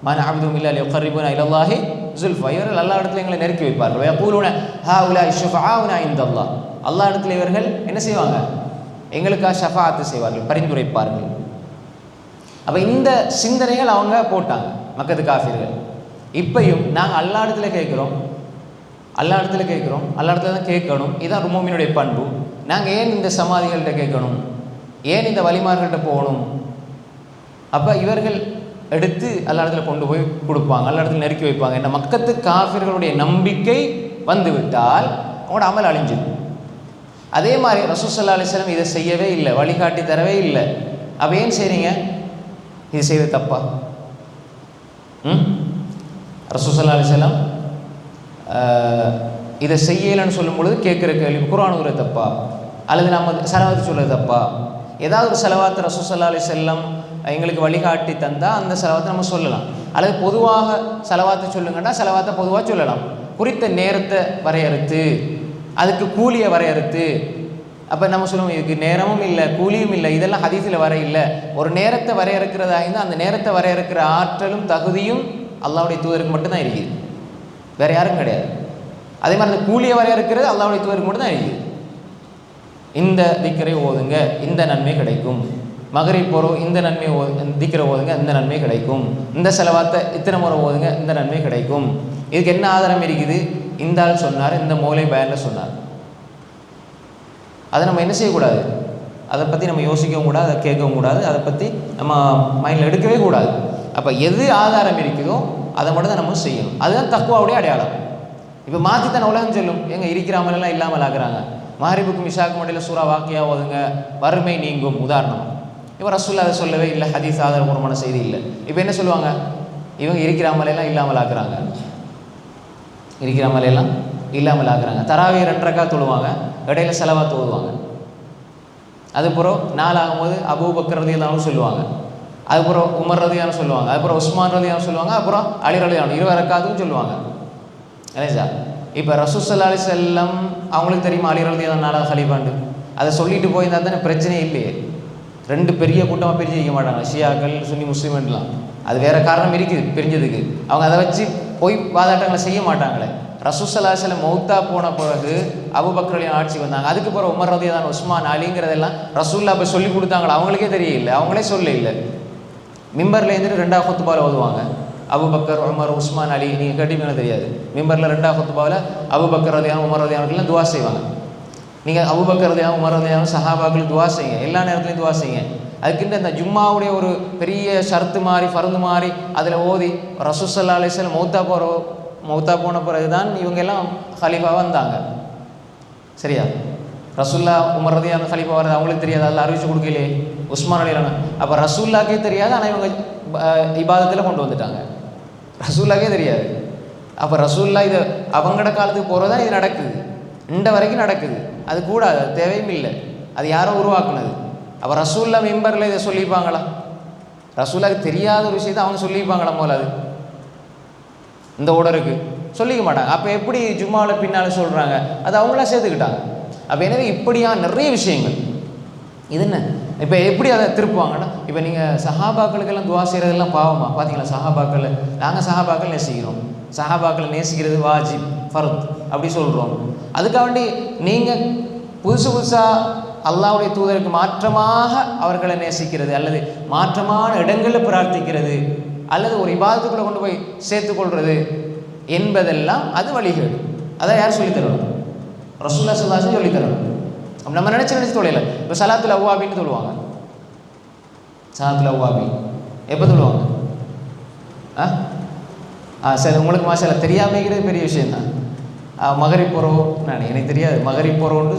Speaker 1: மா நஅபுதுஹும் இல்லா லியுகர்ரிபூனா இலல்லாஹி ஸுல்ஃபா. இவர்கள் அல்லாஹ் இடத்துல எங்களை நெருக்கி வைப்பார்கள். வயகூலுன ஹாஉலாஇ ஷுஃபஆஉனா இன்தல்லாஹ், அல்லாஹ் இடத்துல இவர்கள் என்ன செய்வாங்க? எங்களுக்காக ஷஃபாஅத்து செய்வார்கள், பரிந்துரைப்பார்கள். அப்போ இந்த சிந்தனைகள் அவங்க போட்டாங்க மக்கத்து காஃபிர்கள். இப்பையும் நாங்கள் அல்லாஹ் இடத்துல கேட்குறோம், அல்லாஹ் இடத்துல கேட்குறோம், அல்லாஹ் இடத்துல தான் கேட்கணும். இதுதான் முஃமினுடைய பண்பு. நாங்கள் ஏன் இந்த சமாதிகள்கிட்ட கேட்கணும், ஏன் இந்த வலிமார்கள்ட்ட போகணும்? அப்போ இவர்கள் எடுத்து அல்லாஹ் இடத்துல கொண்டு போய் கொடுப்பாங்க, அல்லாஹ் இடத்துல நெருக்கி வைப்பாங்க. என்ன மக்கத்து காஃபிர்களுடைய நம்பிக்கை வந்து விட்டால் அவங்களோட அமல் அழிஞ்சிடும். அதே மாதிரி ரசூல் ஸல்லல்லாஹு அலைஹி வஸல்லம் இதை செய்யவே இல்லை, வழிகாட்டி தரவே இல்லை. அப்போ ஏன் செய்கிறீங்க? இது செய்வது தப்பா? ரசூல் ஸல்லல்லாஹு அலைஹி வஸல்லம் இதை செய்யலைன்னு சொல்லும் பொழுது கேட்குற கேள்வி குர்ஆன் ஓதுறது தப்பா அல்லது நம்ம ஸலவாத் சொல்கிறது தப்பா? ஏதாவது ஒரு ஸலவாத் ரசூல் ஸல்லல்லாஹு அலைஹி வஸல்லம் எங்களுக்கு வழிகாட்டி தந்தால் அந்த ஸலவாத்தை நம்ம சொல்லலாம். அல்லது பொதுவாக ஸலவாத்தை சொல்லுங்கன்னா ஸலவாத்தை பொதுவாக சொல்லலாம். குறித்த நேரத்தை வரையறுத்து அதுக்கு கூலியை வரையறுத்து, அப்போ நம்ம சொல்லுவோம் இதுக்கு நேரமும் இல்லை கூலியும் இல்லை, இதெல்லாம் ஹதீஸில் வர இல்லை. ஒரு நேரத்தை வரையறுக்கிறதா இருந்தால் அந்த நேரத்தை வரையறுக்கிற ஆற்றலும் தகுதியும் அல்லாஹ்வுடைய தூதருக்கு மட்டும்தான் இருக்குது, வேறு யாரும் கிடையாது. அதே மாதிரி அந்த கூலியை வரையறுக்கிறது அல்லாஹ்வுடைய தூதருக்கு மட்டும்தான் இருக்குது. இந்த திக்கரை ஓதுங்க இந்த நன்மை கிடைக்கும், மகரிப் போகிறோம் இந்த நன்மை திக்கரை ஓதுங்க இந்த நன்மை கிடைக்கும், இந்த ஸலவாத்தை இத்தனை முறை ஓதுங்க இந்த நன்மை கிடைக்கும். இதுக்கு என்ன ஆதாரம் இருக்குது? இந்த ஆள் சொன்னார், இந்த மௌலை பயானில் சொன்னார். அதை நம்ம என்ன செய்யக்கூடாது, அதை பற்றி நம்ம யோசிக்கவும் கூடாது, அதை கேட்கவும் கூடாது, அதை பற்றி நம்ம மைண்டில் எடுக்கவே கூடாது. அப்போ எது ஆதாரம் இருக்குதோ அதை மட்டும் தான் நம்ம செய்யணும். அதுதான் தக்வாவுடைய அடையாளம். இப்போ மாற்றித்தான உலகம் சொல்லும் எங்கே இருக்கிறாமலாம் இல்லாமல் ஆகுறாங்க. மஹரிபுக்கும் இஷாக்கும் இடையில் சூரா வாக்கியா ஓதுங்க வறுமை நீங்கும் உதாரணம். இப்போ ரசூலுல்லாஹ் அதை சொல்லவே இல்லை, ஹதீஸ் ஆதாரபூர்வமான செய்தி இல்லை. இப்போ என்ன சொல்லுவாங்க, இவங்க இருக்கிறாமலாம் இல்லாமல் ஆக்குறாங்க, இருக்கிறாமலாம் இல்லாமல் ஆக்குறாங்க. தராவி 2 ரக்காத் தொழுவாங்க, இடையில ஸலவாத் ஓதுவாங்க. அதுக்கப்புறம் 4 ஆகும்போது அபூபக்கர் ரலியல்லாஹு அன்ஹு சொல்லுவாங்க, அதுக்கப்புறம் உமர் ரலியல்லாஹு அன்ஹு சொல்லுவாங்க, அதுக்கப்புறம் உஸ்மான் ரலியல்லாஹு அன்ஹு சொல்லுவாங்க, அப்புறம் அலி ரலியல்லாஹு அன்ஹு 20 ரக்காத்தும் சொல்லுவாங்க. இல்லை சார், இப்போ ரசூல் ஸல்லல்லாஹு அலைஹி வஸல்லம் அவங்களுக்கு தெரியுமா அலி ரலியல்லாஹு அன்ஹு 4வது ஹலீஃபாண்டு? அதை சொல்லிட்டு போயிருந்தால் தானே பிரச்சனையே இல்லையே. 2 பெரிய கூட்டமாக பிரிஞ்சு வைக்க மாட்டாங்க, ஷியாக்கள் சுன்னி முஸ்லீம்லாம். அது வேறு காரணம் இருக்குது பிரிஞ்சதுக்கு. அவங்க அதை வச்சு போய் வாதாட்டங்களை செய்ய மாட்டாங்களே. ரசூல் ஸல்லல்லாஹு அலைஹி வஸல்லம் மௌத்தா போன பிறகு அபூபக்கர் ரலியல்லாஹு ஆட்சி வந்தாங்க. அதுக்கு பிறகு உமர் ரலியல்லாஹு அன்ஹு உஸ்மான் அலிங்கிறதெல்லாம் ரசூலுல்லாஹ் போய் சொல்லி கொடுத்தாங்களா? அவங்களுக்கே தெரியல, அவங்களே சொல்ல இல்லை. மிம்பரில் இருந்துட்டு 2வது குத்துபாவில் ஓதுவாங்க, அபூபக்கர் உமர் உஸ்மான் அலி. நீங்கள் கேட்டீங்கன்னா தெரியாது, மிம்பரில் 2வது குத்துபாவில் அபூபக்கர் ரலியல்லாஹு உமர் ரலியல்லாஹு அன்ஹுலாம் துவா செய்வாங்க. நீங்கள் அபூபக்கர் ரலியல்லாஹு உமர் ரலியல்லாஹு சஹாபாக்கள் துவா செய்யுங்க, எல்லா நேரத்துலையும் துவா செய்யுங்க. அதுக்கிட்ட இந்த ஜும்மாவுடைய ஒரு பெரிய ஷர்த்து மாதிரி ஃபர்து மாதிரி அதில் ஓதி ரசூல் ஸல்லல்லாஹு அலைஹி வஸல்லம் மௌத்தா போன பிறகு தான் இவங்க எல்லாம் ஹலீஃபாவாக வந்தாங்க. சரியா? ரசூலுல்லாஹ் உமர் ரலியல்லாஹு அன்ஹு ஹலீஃபா வர்றது அவங்களுக்கு தெரியாது, அதில் அறிவிச்சு கொடுக்கலையே உஸ்மான் ரலியல்லாஹு அன்ஹு. அப்போ ரசூலுல்லாஹ்க்கே தெரியாது, ஆனால் இவங்க இபாதத்தில் கொண்டு வந்துட்டாங்க. ரசூலுல்லாஹ்க்கே தெரியாது. அப்போ ரசூலுல்லாஹ் இது அவங்களோட காலத்துக்கு போகிறதா இது நடக்குது, இந்த வரைக்கும் நடக்குது. அது கூடாது, அது தேவையும் இல்லை, அது யாரோ உருவாக்குனது. அப்போ ரசூலுல்லாஹ் மிம்பரில் இதை சொல்லியிருப்பாங்களா? ரசூலுல்லாஹ்க்கு தெரியாத ஒரு விஷயத்தை அவங்க சொல்லியிருப்பாங்களா? போல அது இந்த ஓடருக்கு சொல்லிக்க மாட்டாங்க. அப்போ எப்படி ஜும்மாவில் பின்னால் சொல்கிறாங்க? அது அவங்களாம் சேர்த்துக்கிட்டாங்க. அப்போ எனவே இப்படியா நிறைய விஷயங்கள் இது என்ன இப்போ எப்படி அதை திருப்புவாங்கன்னா, இப்போ நீங்கள் சஹாபாக்களுக்கெல்லாம் துவா செய்கிறதெல்லாம் பாவமா? பார்த்தீங்களா? சஹாபாக்கள் நாங்கள் சஹாபாக்கள் நேசிக்கிறோம், சஹாபாக்களை நேசிக்கிறது வாஜிப் ஃபர்த் அப்படி சொல்கிறோம். அதுக்காண்டி நீங்கள் புதுசாக அல்லாஹ்வுடைய தூதருக்கு மாற்றமாக அவர்களை நேசிக்கிறது அல்லது மாற்றமான இடங்களில் பிரார்த்திக்கிறது அல்லது ஒரு இபாதத்துக்குள்ளே கொண்டு போய் சேர்த்துக்கொள்வது என்பதெல்லாம் அது வழிகேடு. அதை யார் சொல்லித்தரணும்? ரசூலுல்லாஹ் ஸல்லல்லாஹு அலைஹி வஸல்லம் சொல்லித்தரணும். நம்ம நினச்சி தொழில. இப்போ ஸலாத்துல் அவ்வாபின்னு சொல்லுவாங்க. ஸலாத்துல் அவ்வாபி எப்போ சொல்லுவாங்க? சரி, உங்களுக்கு மாஷாஅல்லாஹ் தெரியாமைக்கிறது பெரிய விஷயந்தான். மகரிப் போகிறோம், நான் எனக்கு தெரியாது மகரிப் போகிறோன்னு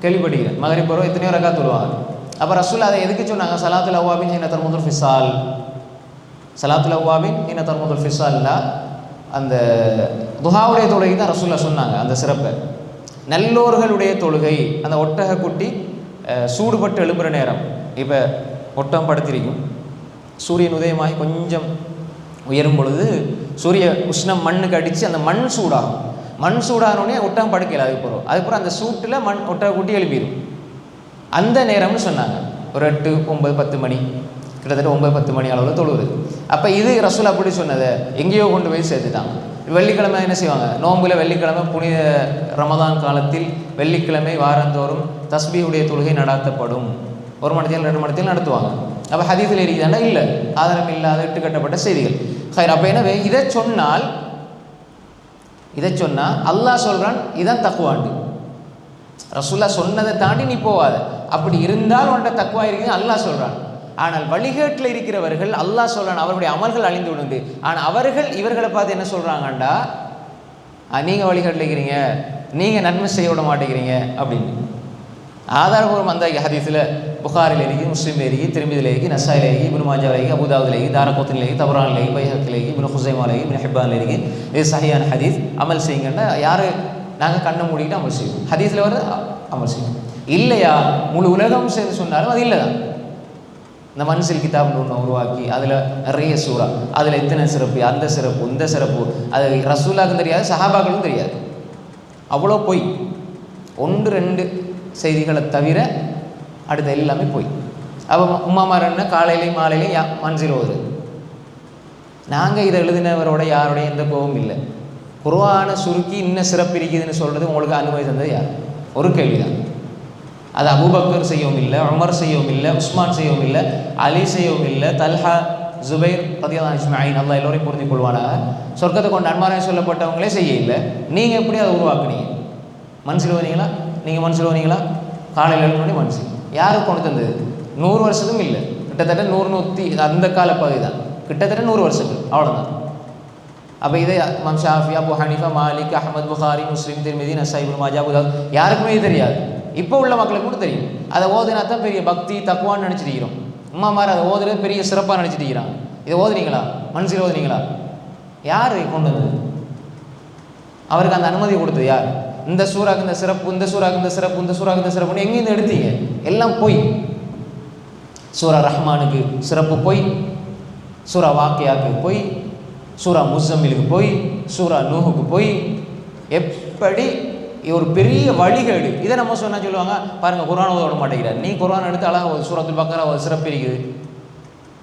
Speaker 1: கேள்விப்பட்டிக்கிறேன். மகரிப் போகிறோம் எத்தனையோ ரக்காத் சொல்லுவாங்க. அப்போ ரசூலுல்லாஹ் அதை எதுக்கு சொன்னாங்க? ஸலாத்துல் அவ்வாபின் ஹீன தர்முதுல் ஃபிஸால், ஸலாத்துல் அவ்வாபின் ஹீன தர்முதுல் ஃபிஸால்ல அந்த துஹாவுடைய தொழுகை தான் ரசூலுல்லாஹ் சொன்னாங்க. அந்த சிறப்பை நல்லோர்களுடைய தொழுகை, அந்த ஒட்டக குட்டி சூடுபட்டு எழும்புற நேரம். இப்போ ஒட்டகம் படுத்திருக்கும், சூரியன் உதயமாகி கொஞ்சம் உயரும் பொழுது சூரிய உஷ்ணம் மண்ணுக்கு அடித்து அந்த மண் சூடாகும். மண் சூடானோடனே ஒட்டகம் படுக்கல. அதுக்கப்புறம் அந்த சூட்டில் ஒட்டக குட்டி எழுப்பிடும். அந்த நேரம்னு சொன்னாங்க. ஒரு 8, 9, 10 மணி, கிட்டத்தட்ட 9, 10 மணி அளவில் தொழுவுது. அப்போ இது ரசூல் அப்படி சொன்னதை எங்கேயோ கொண்டு போய் சேர்த்துட்டாங்க. வெள்ளிக்கிழமை என்ன செய்வாங்க? நோம்புல வெள்ளிக்கிழமை புனித ரமதான் காலத்தில் வெள்ளிக்கிழமை வாரந்தோறும் தஸ்பீஹுடைய தொழுகை நடாத்தப்படும். 1 மணி நேரம் 2 மணி நேரம் நடத்துவாங்க. அப்போ ஹதீஸில் இருக்குதானா? இல்லை, ஆதாரம் இல்லாத இட்டுக்கட்டப்பட்ட செய்திகள். ஹைர். அப்போ எனவே இதை சொன்னால் அல்லாஹ் சொல்கிறான் இதான் தக்குவாண்டு. ரசூலுல்லாஹ் சொன்னதை தாண்டி நீ போவாத. அப்படி இருந்தால் உன்கிட்ட தக்குவா இருக்குது அல்லாஹ் சொல்கிறான். ஆனால் வழிகேட்டில் இருக்கிறவர்கள் அல்லாஹ் சொல்கிறான் அவருடைய அமல்கள் அழிந்து விடுண்டு. ஆனால் அவர்கள் இவர்களை பார்த்து என்ன சொல்கிறாங்கண்டா, நீங்கள் வழிகேட்டில் இருக்கிறீங்க, நீங்கள் நன்மை செய்ய விட மாட்டேங்கிறீங்க அப்படின்னு. ஆதாரபூர்வம் அந்த ஹதீஸில் புகாரில் இருக்கு, முஸ்லீமில் இருக்கு, திருமிதில் இருக்கு, நசாயில் இருக்கு, இப்னு மாஜாவில் இருக்கு, அபூதாவுதில் இருக்கு, தாரகுத்னியில் இருக்கு, தபரானில் இருக்கு, பைஹக்கில் இருக்கு, இப்னு ஹுஸைமாவில் இருக்கு, இப்னு ஹிப்பானில் இருக்கு. இது சஹீஹான ஹதீஸ். அமல் செய்யுங்கன்னா யார் நாங்கள் கண்ணை மூடிக்கிட்டு அமல் செய்வோம். ஹதீஸில் வர அமல் செய்வோம். இல்லையா முழு உலகம் சேர்ந்து சொன்னாலும் அது இல்லை தான். இந்த மன்சில் கிதாப்னு ஒன்று உருவாக்கி அதில் நிறைய சூறா, அதில் இத்தனை சிறப்பு, அந்த சிறப்பு, இந்த சிறப்பு, அது ரசூலுல்லாஹ்க்கும் தெரியாது, சஹாபாக்களுக்கும் தெரியாது. அவ்வளோ பொய். 1-2 செய்திகளை தவிர அடுத்த எல்லாமே போய். அப்போ உம்மாமார் என்ன காலையிலையும் மாலையிலையும் மன்சில் ஓதுறது. நாங்கள் இதை எழுதினவரோட யாரோடைய எந்த கோபமும் இல்லை. குர்ஆனை சுருக்கி இன்னும் சிறப்பு இருக்குதுன்னு சொல்கிறது உங்களுக்கு அனுமதி தந்தது யார்? ஒரு கேள்விதான். அது அபூபக்கர் செய்யவும் இல்லை, உமர் செய்யவும் இல்லை, உஸ்மான் செய்யவும் இல்லை, அலி செய்யவும் இல்லை, தல்ஹா, ஜுபைர் ரலியல்லாஹு அஜ்மஈன் அல்லாஹ் எல்லோரையும் புரிந்து கொள்வானாக, சொர்க்கத்தை கொண்டு அன்மாராயம் சொல்லப்பட்டவங்களே செய்ய இல்லை. நீங்கள் எப்படி அதை உருவாக்குனீங்க? மன்சில் ஓதுனீங்களா? நீங்கள் மன்சில் ஓதுனீங்களா? காலையில் 7 மணி மன்சில் யாருக்கு கொண்டு தந்தது? 100 வருஷத்துக்கும் இல்லை, கிட்டத்தட்ட 100 அந்த கால பகுதி தான், கிட்டத்தட்ட 100 வருஷங்கள் அவ்வளோதான். அப்போ இதை இமாம் ஷாஃபி, அபு ஹனீஃபா, மாலிக், அஹ்மத், புகாரி, முஸ்லிம், திர்மிதி, நசாயி, இப்னு மாஜா, அபூதாவூத் யாருக்குமே இது தெரியாது. இப்போ உள்ள மக்களுக்கு கூட தெரியும். அதை ஓதுனா தான் பெரிய பக்தி தக்குவான்னு நினச்சிட்டு இருக்கிறோம். உம்மாமார் அதை ஓதுறது பெரிய சிறப்பாக நினச்சிட்டு இருக்கிறாங்க. இதை ஓதுனீங்களா? மன்சில் ஓதுனீங்களா? யார் கொண்டு வந்தது? அவருக்கு அந்த அனுமதி கொடுத்தது யார்? இந்த சூறாக்கு இந்த சிறப்பு, இந்த சூறாக்கு இந்த சிறப்பு, இந்த சூறாக்கு இந்த சிறப்புன்னு எங்கேருந்து எடுத்தீங்க? எல்லாம் போய். சூரா ரஹ்மானுக்கு சிறப்பு போய், சூரா வாக்கியாவுக்கு போய், சூரா முஸம்மிலுக்கு போய், சூரா நூஹுக்கு போய், எப்படி ஒரு பெரிய வழிகேடு. இதை நம்ம சொன்னால் சொல்லுவாங்க, பாருங்கள் குர்ஆன் ஓத விட மாட்டேங்கிறார். நீ குர்ஆன் எடுத்து அழகாக சூரத்துல் பக்கரா ஒரு சிறப்பு இருக்குது.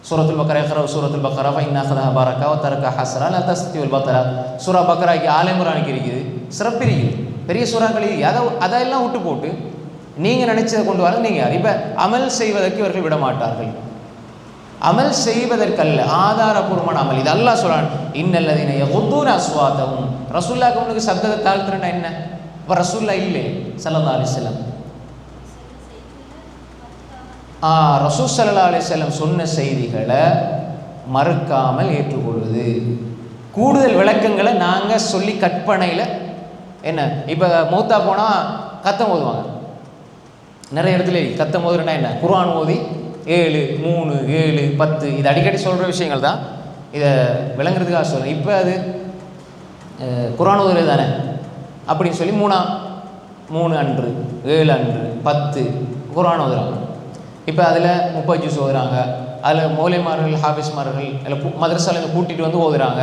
Speaker 1: சூரத்துல் பக்கரா இக்ரா சூரத்துல் பக்கரா ஃபஇன்னா அஹதஹா பரக்கா வ தரக்கா ஹஸ்ரா லா தஸ்தியுல் பத்ரா. சூரா பக்கராக்கு ஆல இம்ரானுக்கு இருக்குது, சிறப்பு இருக்குது, பெரிய சூறாக்கள் இருக்குது. அதெல்லாம் விட்டு போட்டு நீங்கள் நினைச்சதை கொண்டு வர நீங்கள் யார்? இப்போ அமல் செய்வதற்கு இவர்கள் விட மாட்டார்கள். அமல் செய்வதற்கல்ல, ஆதாரபூர்வமான அமல். இது அல்லாஹ் சொல்றான், இன்னல்லதீன யகுத்தூன அஸ்வாதஹும். ரசூலுல்லாஹ்க்கு முன்னுக்கு சத்தத்தை தாழ்த்துறேன்னா என்ன? இப்போ ரசூலுல்லாஹ் இல்லை ஸல்லல்லாஹு அலைஹி வஸல்லம். ரசூல் ஸல்லல்லாஹு அலைஹி வஸல்லம் சொன்ன செய்திகளை மறுக்காமல் ஏற்றுக்கொள்வது. கூடுதல் விளக்கங்களை நாங்கள் சொல்லி கற்பனையில் என்ன, இப்போ மௌத்தா போனால் கத்தம் ஓதுவாங்க. நிறைய இடத்துல கத்தம் ஓதுறேன்னா என்ன? குர்ஆன் ஓதி 7, 3, 7, 10 இது அடிக்கடி சொல்கிற விஷயங்கள் தான். இதை விளங்குறதுக்காக சொல்கிறேன். இப்போ அது குர்ஆன் ஓதுறது தானே அப்படின்னு சொல்லி 3 அன்று 7 அன்று 10 குர்ஆன் ஓதுறாங்க. இப்போ அதில் 30 ஜூஸ் ஓதுறாங்க. அதில் மௌலைமார்கள், ஹாஃபிஸ்மார்கள் இல்லை மதரசாலேருந்து கூட்டிகிட்டு வந்து ஓதுறாங்க.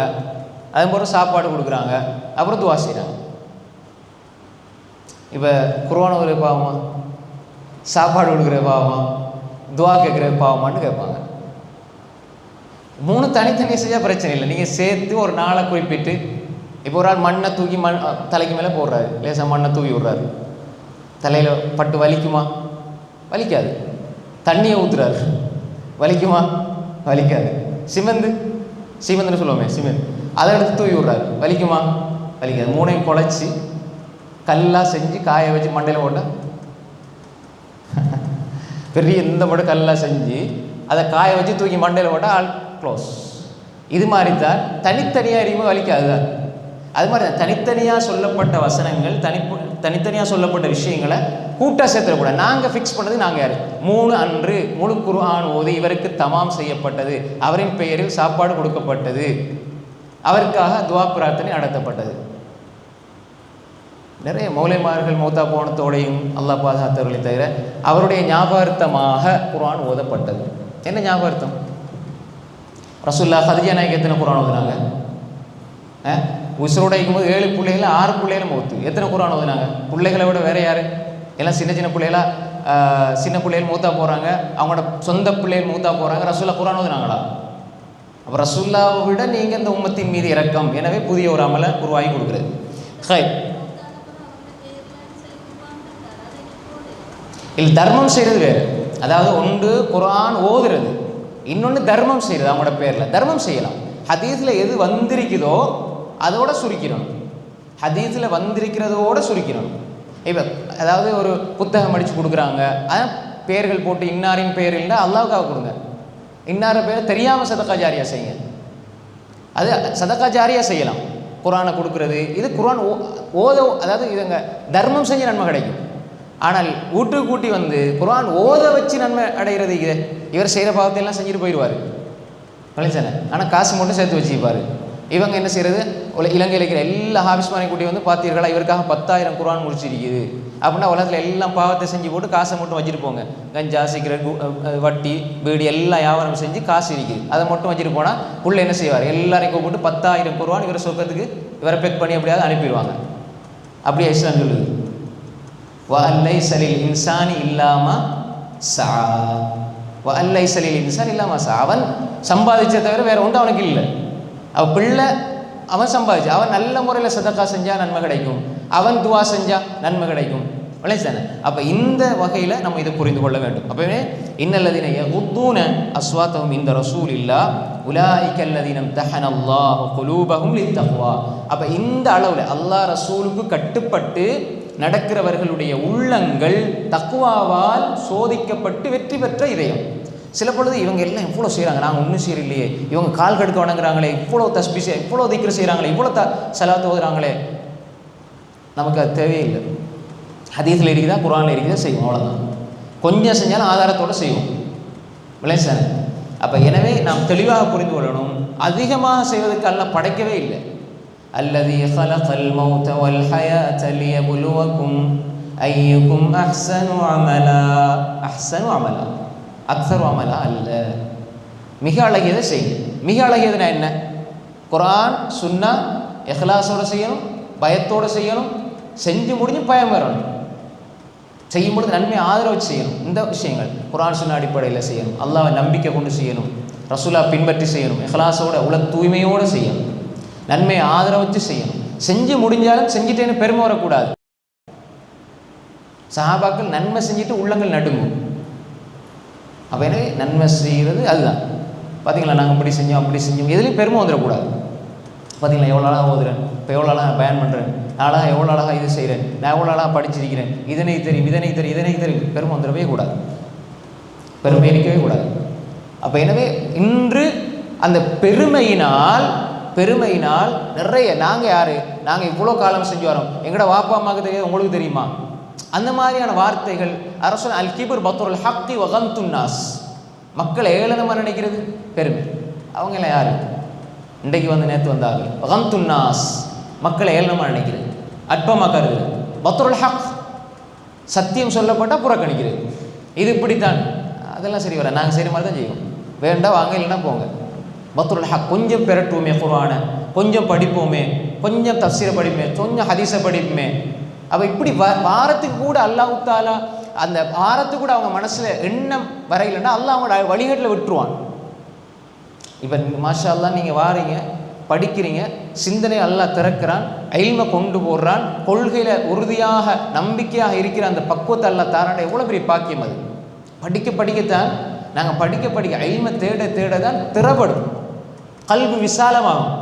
Speaker 1: அதே போல் சாப்பாடு கொடுக்குறாங்க, அப்புறம் துவா செய்கிறாங்க. இப்போ குர்ஆன் ஓதுற பாவமா, சாப்பாடு கொடுக்குற பாவமா, துவா கேட்குற பாவமான்னு கேட்பாங்க. 3 தனித்தனியாக செஞ்சால் பிரச்சனை இல்லை. நீங்கள் சேர்த்து ஒரு நாளை குறிப்பிட்டு, இப்போ ஒரு ஆள் மண்ணை தூக்கி தலைக்கு மேலே போடுறாரு, லேசாக மண்ணை தூக்கி விடுறாரு, தலையில் பட்டு வலிக்குமா? வலிக்காது. தண்ணியை ஊற்றுறாரு, வலிக்குமா? வலிக்காது. சிமெந்துன்னு சொல்லுவோமே, சிமெண்ட், அதை எடுத்து தூக்கி விடுறாரு, வலிக்குமா? வலிக்காது. 3ஐயும் குழைச்சி கல்லாக செஞ்சு காய வச்சு மண்டையில் போட்டால் பெரிய இந்த மட்டும் கல்லாக செஞ்சு அதை காய வச்சு தூக்கி மண்டையில் போட்டால் ஆல் க்ளோஸ். இது மாதிரி தான் தனித்தனியாக எரியும்போது வலிக்காது தான். அது மாதிரி தான் தனித்தனியாக சொல்லப்பட்ட வசனங்கள், தனித்தனியாக சொல்லப்பட்ட விஷயங்களை கூட்டாக சேர்த்துக்கூடாது. நாங்கள் ஃபிக்ஸ் பண்ணது நாங்கள் யார்? 3 அன்று முழு குர்ஆன் ஓதி இவருக்கு தமாம் செய்யப்பட்டது, அவரின் பெயரில் சாப்பாடு கொடுக்கப்பட்டது, அவருக்காக துவா பிரார்த்தனை நடத்தப்பட்டது. நிறைய மௌலைமார்கள் மௌத்தா போனத்தோடையும் அல்லாஹ் பாதுகாத்தவர்களை தவிர அவருடைய ஞாபகார்த்தமாக குர்ஆன் ஓதப்பட்டது. என்ன ஞாபகார்த்தம்? ரசூலுல்லாஹ் ஹதீஜா நாயகி எத்தனை குர்ஆன் ஓதுனாங்க? உசுரோட இருக்கும்போது 7 பிள்ளைகள் 6 பிள்ளைகளும் மௌத்து. எத்தனை குர்ஆன் ஓதுனாங்க? பிள்ளைகளை விட வேற யார்? எல்லாம் சின்ன பிள்ளைகளா, சின்ன பிள்ளைகள் மூத்தா போகிறாங்க, அவங்களோட சொந்த பிள்ளைகள் மூத்தா போகிறாங்க. ரசூலுல்லாஹ் குர்ஆன் ஓதுனாங்களா? அப்போ ரசூலுல்லாஹ்வை விட நீங்கள் இந்த உம்மத்தின் மீது இரக்கம். எனவே புதிய ஒரு அமலை உருவாகி கொடுக்குறது. ஹை இல்லை, தர்மம் செய்கிறது வேறு. அதாவது ஒன்று குர்ஆன் ஓதுறது, இன்னொன்று தர்மம் செய்கிறது. அவங்களோட பேரில் தர்மம் செய்யலாம். ஹதீஸில் எது வந்திருக்குதோ அதோட சுருக்கிறணும். ஹதீஸில் வந்திருக்கிறதோட சுருக்கிறணும். இப்போ அதாவது ஒரு புத்தகம் அடித்து கொடுக்குறாங்க, அதான் பேர்கள் போட்டு இன்னாரின் பேர் இல்லை அல்லாஹ்வுக்காக கொடுங்க, இன்னார பேர் தெரியாமல் சதகா ஜாரியா செய்யுங்க. அது சதகா ஜாரியா செய்யலாம். குர்ஆனை கொடுக்குறது இது குர்ஆன் ஓத, அதாவது இதுங்க தர்மம் செஞ்ச நன்மை கிடைக்கும். ஆனால் வீட்டுக்கு கூட்டி வந்து குர்ஆன் ஓத வச்சு நன்மை அடைகிறது இது. இவர் செய்கிற பாவத்தை எல்லாம் செஞ்சுட்டு போயிடுவார் மலேசானே. ஆனால் காசு மட்டும் சேர்த்து வச்சுப்பார். இவங்க என்ன செய்கிறது, இலங்கையில் இருக்கிற எல்லா ஹாபிஸ்மானை கூட்டி வந்து பார்த்தீர்களா இவருக்காக 10,000 குர்ஆன் முடிச்சிருக்குது அப்படின்னா உலகத்தில் எல்லாம் பாவத்தை செஞ்சு போட்டு காசை மட்டும் வச்சுட்டு போங்க. கஞ்சா, சிகரெட், வட்டி, பீடி எல்லாம் வியாபாரம் செஞ்சு காசு இருக்குது, அதை மட்டும் வச்சுட்டு போனால் உள்ள என்ன செய்வார், எல்லாரையும் கூப்பிட்டு 10,000 குர்ஆன் இவரை சொர்க்கத்துக்கு இவரை பெக் பண்ணி எப்படியாவது அனுப்பிடுவாங்க. அப்படியே இஸ்லாம் சொல்லுது, வஅல்லைஸ லில் இன்சானி இல்லாமா சா, வஅல்லைஸ லில் இன்சானி இல்லாமா சா. அவன் சம்பாதிச்ச தவிர வேற ஒன்று அவனுக்கு இல்லை. அவன் பிள்ளை அவன் சம்பாதிச்சு, அவன் நல்ல முறையில் சதக்கா செஞ்சால் நன்மை கிடைக்கும், அவன் துவா செஞ்சால் நன்மை கிடைக்கும். விளைச்சானே. அப்போ இந்த வகையில் நம்ம இதை புரிந்து கொள்ள வேண்டும். அப்பவே இன்னல்லதீன யகுத்தூன அஸ்வாத்தஹும் இந்த ரசூலில்லா உலாயிக அல்லதீன இம்தஹனல்லாஹு குலூபஹும் லித்தக்வா. அப்போ இந்த அளவில் அல்லாஹ் ரசூலுக்கு கட்டுப்பட்டு நடக்கிறவர்களுடைய உள்ளங்கள் தக்வாவால் சோதிக்கப்பட்டு வெற்றி பெற்ற இதயம். சில பொழுது இவங்க எல்லாம் இவ்வளோ செய்கிறாங்க, நாங்கள் ஒன்றும் செய்யலையே, இவங்க கால் கடுக்க வணங்குறாங்களே, இவ்வளோ தஸ்பீஸ், இவ்வளோ திக்ரு செய்கிறாங்களே, இவ்வளோ சலாத்து ஓதுறாங்களே, நமக்கு அது தேவையில்லை. ஹதீஸில் இருக்குதா குர்ஆனில் இருக்குதா செய்வோம், அவ்வளோதான். கொஞ்சம் செஞ்சாலும் ஆதாரத்தோடு செய்வோம். விளையாடு. அப்போ எனவே நாம் தெளிவாக புரிந்து கொள்ளணும், அதிகமாக செய்வதற்கு அல்லாஹ் படைக்கவே இல்லை. அல்லதீ ഖலகல் மௌத வல் ஹயாத லியப்லுவக்கும் அய்யுக்கும் அஹ்ஸனு அமலா. அஹ்ஸனு அமலா, அக்ஸரு அமலா அல்ல. மிக அழகியதை செய்யும். மிக அழகியதுனா என்ன? குர்ஆன் சுன்னா இஹ்லாஸோடு செய்யணும், பயத்தோடு செய்யணும், செஞ்சு முடிஞ்சு பயம் வரணும், செய்யும் பொழுது நன்மை ஆதரவு செய்யணும். இந்த விஷயங்கள் குர்ஆன் சுன்னா அடிப்படையில் செய்யணும், அல்லாஹ்வை நம்பிக்கை கொண்டு செய்யணும், ரசூலா பின்பற்றி செய்யணும், இஹ்லாஸோட உல தூய்மையோடு செய்யணும், நன்மை ஆதரவு செய்யணும். செஞ்சு முடிஞ்சாலும் செஞ்சுட்டேன்னு பெருமை வரக்கூடாது. சஹாபாக்கள் நன்மை செஞ்சுட்டு உள்ளங்கள் நடுங்கும். அப்போ எனவே நன்மை செய்கிறது அதுதான். பார்த்தீங்களா, நாங்கள் இப்படி செஞ்சோம் அப்படி செஞ்சோம், எதுலேயும் பெருமை வந்துடக்கூடாது. பார்த்தீங்களா, எவ்வளோ அழகாக ஓதுறேன், இப்போ எவ்வளோ அழகாக பயன் பண்ணுறேன், நான் அழகாக எவ்வளோ அழகாக இது செய்கிறேன், நான் எவ்வளோ அழகாக படிச்சிருக்கிறேன், இதனை தெரியும் இதனை தெரியும் இதனை தெரியும், பெருமை வந்துடவே கூடாது, பெருமை இருக்கவே கூடாது. அப்போ எனவே இன்று அந்த பெருமையினால் நிறைய நாங்கள் யார், நாங்கள் இவ்வளோ காலம் செஞ்சு வரோம், எங்களோட வாப்பா அம்மாவுக்கு தெரியாது உங்களுக்கு தெரியுமா, அந்த மாதிரியான வார்த்தைகள். அரசு அல் கிபுர் பத்ருல் ஹக்கி வகந்துன் நாஸ், மக்களை ஏளனமாக நினைக்கிறது பெருமை. அவங்கள யார், இன்றைக்கு வந்து நேற்று வந்தார்கள். வகந்துன் நாஸ், மக்களை ஏளனமாக நினைக்கிறது, அற்பமாக கருதுறது. பத்ருல் ஹக், சத்தியம் சொல்லப்பட்டால் புறக்கணிக்கிறது. இது இப்படித்தான், அதெல்லாம் சரி வர, நாங்கள் செய்கிற மாதிரி தான் செய்வோம், வேண்டாம் வாங்க இல்லைன்னா போங்க. பத்ருல் ஹக், கொஞ்சம் பெரட்டுவோமே குர்ஆனை, கொஞ்சம் படிப்போமே, கொஞ்சம் தஃசீரை படிப்போமே, கொஞ்சம் ஹதீஸை படிப்போமே. அப்போ இப்படி வாரத்துக்கு கூட அல்லாஹ் தாலா அந்த வாரத்துக்கு கூட அவங்க மனசில் எண்ணம் வரையிலன்னா அல்லாஹ் அவங்களோட வழிகாட்டில் விட்டுருவான். இப்போ மாஷா அல்லாஹ் நீங்கள் வாரீங்க, படிக்கிறீங்க, சிந்தனை அல்லாஹ் திறக்கிறான், இல்மை கொண்டு போடுறான், கொள்கையில் உறுதியாக நம்பிக்கையாக இருக்கிற அந்த பக்குவத்தை அல்லாஹ் தாராண்ட எவ்வளோ பெரிய பாக்கியம் அது. படிக்கத்தான் நாங்கள் படிக்க இல்மை தேட தான் திறப்படும், கல்வி விசாலமாகும்.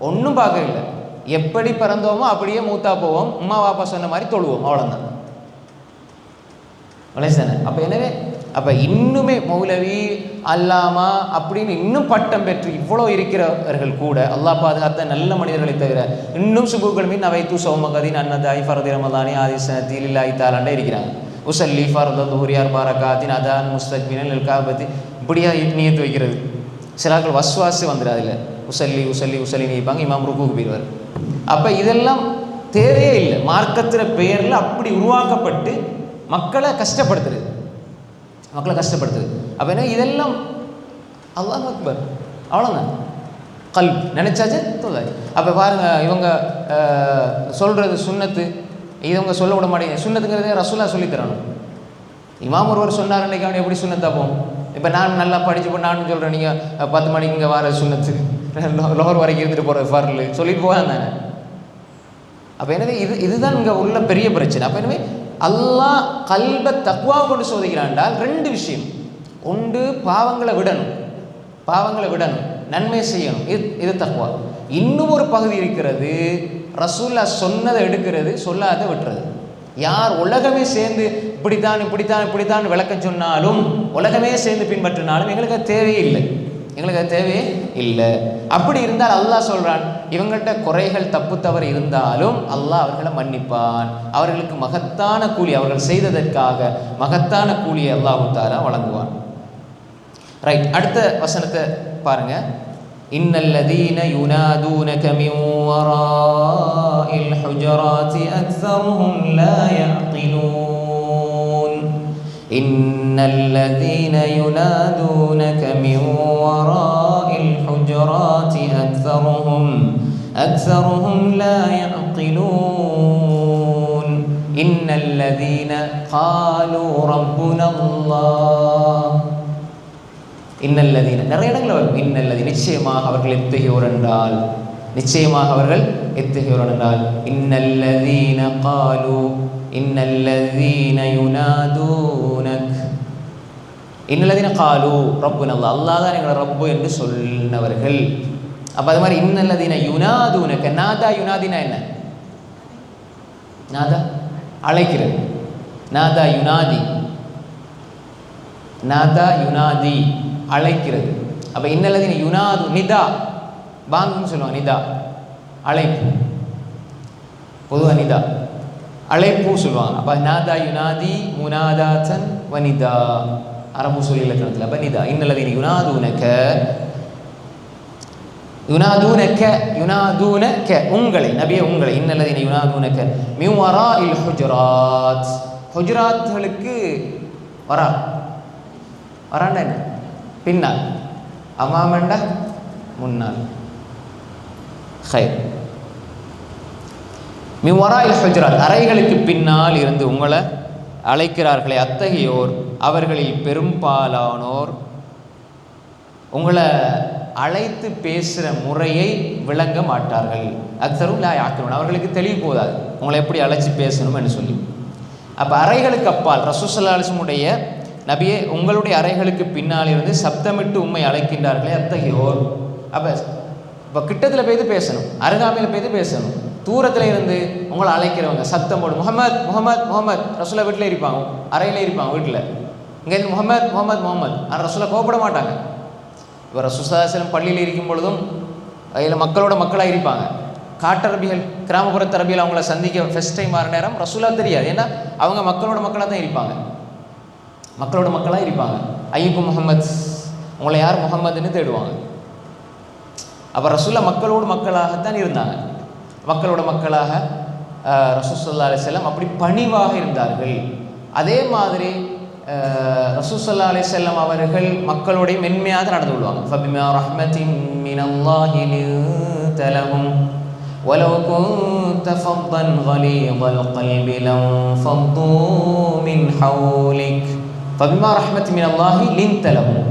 Speaker 1: ஒன்றும் பார்க்கவில்லை, எப்படி பிறந்தோமோ அப்படியே மூத்தா போவோம், அம்மா பாப்பா சொன்ன மாதிரி தொழுவோம், அவ்வளோதான். வலைசன. அப்போ எனவே அப்போ இன்னுமே மௌலவி அல்லாமா அப்படின்னு இன்னும் பட்டம் பெற்று இவ்வளோ இருக்கிறவர்கள் கூட அல்லாஹ் பாதுகாத்த நல்ல மனிதர்களை தவிர இன்னும் சுபுக்கள் மீன் அவைத்து சௌமகதீன் அன்னதாய் ஃபரதி ரமதானி ஆதிசனத்தில் இல்லாய் தாலாண்டே இருக்கிறாங்க. உசல்லி ஃபர்த துஹுரியார் பாரகாத்தின் அதான் முஸ்தக்பின் காபத்தி இப்படியா நியத்து வைக்கிறது. சிலாக்கள் வஸ்வாசு வந்துடும், அதில் உசல்லி நீப்பாங்க, இமாம் ருக்குக்கு போயிடுவார். அப்போ இதெல்லாம் தேவையே இல்லை. மார்க்கத்தின் பெயரில் அப்படி உருவாக்கப்பட்டு மக்களை கஷ்டப்படுத்துறது. அப்போ என்ன இதெல்லாம் அல்லாஹ் அக்பர், அவ்வளோதான். கல் நினைச்சாச்சு தொல்லாச்சு. அப்போ பாருங்க, இவங்க சொல்கிறது சுன்னத்து, இவங்க சொல்ல விட மாட்டேங்க. சுன்னத்துங்கிறதே ரசூலா சொல்லித்தரணும். இமாம் ஒருவர் சொன்னார் அன்றைக்கி, அவன் எப்படி சுன்னத்தா போகும்? இப்போ நான் நல்லா படிச்சு நானும் சொல்கிறேன், நீங்கள் 10 மணிக்கு இங்கே வர சுன்னத்து, லோர் வரைக்கும் இருந்துட்டு போகிற ஃபர்லு சொல்லிட்டு போகான் தானே. அப்போ எனவே இதுதான் இங்கே உள்ள பெரிய பிரச்சனை. அப்போ எனவே அல்லாஹ் கல்பை தக்வா கொண்டு சோதிக்கிறான்டால் 2 விஷயம். ஒன்று பாவங்களை விடணும், நன்மை செய்யணும், இது தக்வா. இன்னும் ஒரு பகுதி இருக்கிறது, ரசூல்லா சொன்னதை எடுக்கிறது, சொல்லாத விட்டுறது. யார் உலகமே சேர்ந்து இப்படித்தான் விளக்கம் சொன்னாலும், உலகமே சேர்ந்து பின்பற்றினாலும் எங்களுக்கு தேவையே இல்லை. எங்களுக்கு அது தேவையே இல்லை. அப்படி இருந்தால் அல்லாஹ் சொல்கிறான், இவங்கள்ட்ட குறைகள் தப்பு தவறு இருந்தாலும் அல்லாஹ் அவர்களை மன்னிப்பான், அவர்களுக்கு மகத்தான கூலி, அவர்கள் செய்ததற்காக மகத்தான கூலியை அல்லாஹ் தஆலா வழங்குவான். ரைட், அடுத்த வசனத்தை பாருங்க. இன்னல்லதீன யுனாதூனக மின் வராஇல் ஹுஜராத்தி அக்ஸருஹும் லா யஅகிலூன். இன்னல்லதீன யுனாதூனக மின் வராஇல் ஹுஜராத்தி அக்ஸருஹும் லா யஅகிலூன். இன்னல்லதீன காலூ ரப்புனல்லாஹ். இன்னல்லதீன நிறைய இடங்கள் வரும். இன்னல்லதீன நிச்சயமாக அவர்கள் எத்தகையோர் என்றால், நிச்சயமாக அவர்கள் எத்தகையோர் என்றால், இன்னல்லதீன காலு இன்னல்லதீன யுனாதூனக். இன்னல்லதீன காலு ரப்புனல்லாஹ், அல்லாஹ் தான் எங்களை ரப்பு என்று சொன்னவர்கள். அப்போ அது மாதிரி இன்னல்லதீன யுனாதூனக். நாதா யுனாதினா என்ன? நாதா அழைக்கிறது. நாதா யுனாதி, நாதா யுனாதி அழைக்கிறது. அப்போ இன்னல்லதீன யுனாது நிதா, பாங்குன்னு சொல்லுவாங்க. நிதா அழைப்பு, பொதுவாக நிதா அழைப்பு சொல்லுவாங்க. அப்போ நாதா யுனாதி முனாதாத்தன் வனிதா, அரபு சொல்லி இலக்கணத்தில். அப்போ நிதா. இன்னல்லதீன யுனாதூனக, யுனாதூனக யுனாதூனக உங்களை, நபியே உங்களை. இன்னல்லதீன யுனாதூனக மின் வராஇல் ஹுஜராத், ஹுஜராத்களுக்கு வரா, வராண்டா என்ன? பின்னால். அமாமண்டா முன்னால். ஹைர். மின் வராஇல் ஹுஜராத் அறைகளுக்கு பின்னால் இருந்து உங்களை அழைக்கிறார்களே, அத்தகையோர் அவர்களில் பெரும்பாலானோர் உங்களை அழைத்து பேசுகிற முறையை விளங்க மாட்டார்கள். அக்ஸரும் லா யஅகிலூன், அவர்களுக்கு தெளிவு போதாது உங்களை எப்படி அழைச்சி பேசணும்னு சொல்லி. அப்போ அறைகளுக்கு அப்பால் ரசூலுல்லாஹி ஸல்லல்லாஹு அலைஹி வஸல்லம் உடைய நபியே உங்களுடைய அறைகளுக்கு பின்னால் இருந்து சப்தமிட்டு உம்மை அழைக்கின்றார்களே அத்தகையோர். அப்போ இப்போ கிட்டத்தில் போய்து பேசணும், அருகாமையில் போய்து பேசணும். தூரத்தில் இருந்து உங்களை அழைக்கிறவங்க சத்தம் போடு, முஹம்மத் முஹம்மத் முஹம்மத். ரசூலா வீட்டில் இருப்பாங்க, அறையில் இருப்பாங்க, வீட்டில் இங்கேருந்து முஹம்மத் முஹம்மத் முஹம்மத். ஆனால் ரசூலா கோபப்பட மாட்டாங்க. இப்போ ரசூலுல்லாஹி ஸல்லல்லாஹு அலைஹி வஸல்லம் பள்ளியில் இருக்கும் பொழுதும் அதில் மக்களோட மக்களாக இருப்பாங்க. காட்டரபிகள், கிராமப்புறத்து அரபிகள் அவங்கள சந்திக்க ஃபஸ்ட் டைம் வர நேரம் ரசூலா தெரியாது. ஏன்னா அவங்க மக்களோட மக்களாக தான் இருப்பாங்க, மக்களோட மக்களாக இருப்பாங்க. ஐயுக்கும் முஹம்மத், உங்களை யார் முஹம்மதுன்னு தேடுவாங்க. அப்போ ரசூலா மக்களோடு மக்களாகத்தான் இருந்தாங்க, மக்களோட மக்களாக ரசூல் ஸல்லல்லாஹு அலைஹி வஸல்லம் அப்படி பணிவாக இருந்தார்கள். அதே மாதிரி ரசூல் ஸல்லல்லாஹு அலைஹி வஸல்லம் அவர்கள் மக்களோட மென்மையாக நடந்து கொள்வாங்க. ஃபபிமா ரஹ்மத்தின் மினல்லாஹி லின்த லஹும் வலவ் குன்த ஃபத்தன் கலீதல் கல்பி லன்ஃபது மின் ஹவுலிக். ஃபபிமா ரஹ்மத்தின் மினல்லாஹி லின்த லஹும்,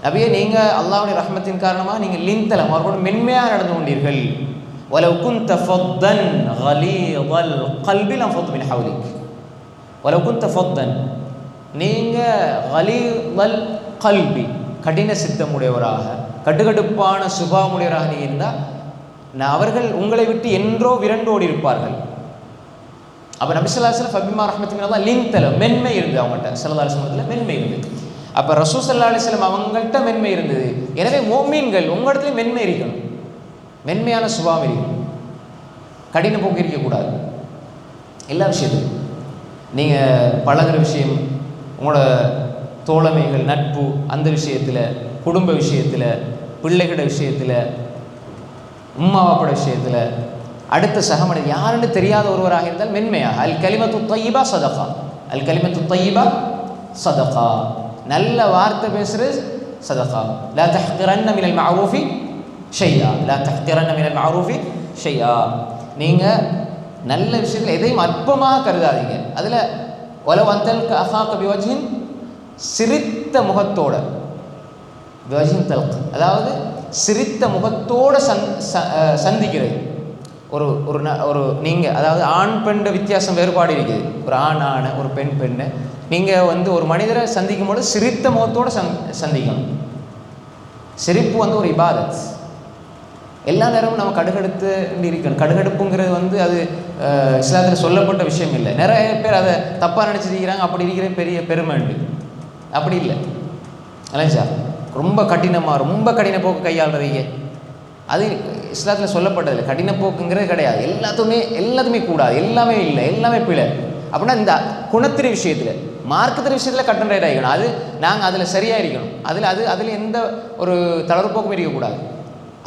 Speaker 1: நபியே நீங்கள் அல்லாஹ்வுடைய ரஹ்மத்தின் காரணமாக நீங்கள் லின்த லஹும் அவர்களோட மென்மையாக நடந்து கொண்டீர்கள். வலவ் குன்த ஃபத்தன் கலீதல் கல்பி லன்ஃபது மின் ஹவுலிக். வலவ் குன்த ஃபத்தன், நீங்கள் கலீதல் கல்பி கடின சித்தமுடையவராக, கட்டுக்கடுப்பான சுபாவமுடையவராக நீங்கள் இருந்தால் அவர்கள் உங்களை விட்டு என்றோ விரண்டோடி இருப்பார்கள். அப்போ நபி ஸல்லல்லாஹு அலைஹி வஸல்லம் ஃபபிமா ரஹ்மத்தின் மினல்லாஹி லின்த லஹும், மென்மை இருந்தது அவங்கள்ட்ட. ஸல்லல்லாஹு அலைஹி வஸல்லம் மென்மை இருந்தது. அப்போ ரசூல் ஸல்லல்லாஹு அலைஹி வஸல்லம் அவங்கள்ட்ட மென்மை இருந்தது. எனவே மோமீன்கள் உங்களிடத்துல மென்மை இருக்கணும், மென்மையான சுபாவம் இருக்கணும், கடின போக்கு இருக்கக்கூடாது. எல்லா விஷயத்துக்கும் நீங்கள் பழகிற விஷயம், உங்களோட தோழமைகள், நட்பு, அந்த விஷயத்தில், குடும்ப விஷயத்தில், பிள்ளைகளோட விஷயத்தில், உம்மாவாப்பட விஷயத்தில், அடுத்த சகமனிதர் யாருன்னு தெரியாத ஒருவராக இருந்தால் மென்மையாக அல் கலிமத்து தையிபா சதகா, அல் கலிமத்து தையிபா சதகா, நல்ல வார்த்தை பேசுகிறது சதகா. லா தஹ்கிரன்ன மினல் மஅரூஃபி ஷையா, லா தஹ்கிரன்ன மினல் மஅரூஃபி ஷையா. நீங்கள் நல்ல விஷயத்தில் எதையும் அற்பமாக கருதாதீங்க. அதில் வலவ் அன்தல்க அஹாக பிவஜ்ஹின், சிரித்த முகத்தோட, பிவஜ்ஹின் தல்க் அதாவது சிரித்த முகத்தோடு சந்திக்கிறது. ஒரு ஒரு நீங்கள் அதாவது ஆண் பெண் வித்தியாசம் வேறுபாடு இருக்குது. ஒரு ஆண் ஆணை, ஒரு பெண் பெண்ணை நீங்கள் ஒரு மனிதரை சந்திக்கும் போது சிரித்த முகத்தோடு சந்திக்கணும். சிரிப்பு ஒரு இபாதத். எல்லா நேரமும் நம்ம கடுகடுத்து இருக்கணும். கடுகடுப்புங்கிறது அது இஸ்லாத்தில் சொல்லப்பட்ட விஷயம் இல்லை. நிறைய பேர் அதை தப்பாக நினச்சிருக்கிறாங்க. அப்படி இருக்கிற பெரிய பெருமை உண்டு, அப்படி இல்லை. இல்லைங்க சார், ரொம்ப கடின போக்கு கையாளுறதீங்க. அது இஸ்லாத்தில் சொல்லப்பட்டதில்லை. கடின போக்குங்கிறது கிடையாது. எல்லாத்துமே கூடாது, எல்லாமே இல்லை, எல்லாமே பிழை. அப்படின்னா இந்த குணத்தின் விஷயத்தில், மார்க்கத்தின் விஷயத்தில் கட்டன் ரைட் ஆகிக்கணும். அது நாங்கள் அதில் சரியாக இருக்கணும். அதில் எந்த ஒரு தளர்வுப்போக்கும் இருக்கக்கூடாது.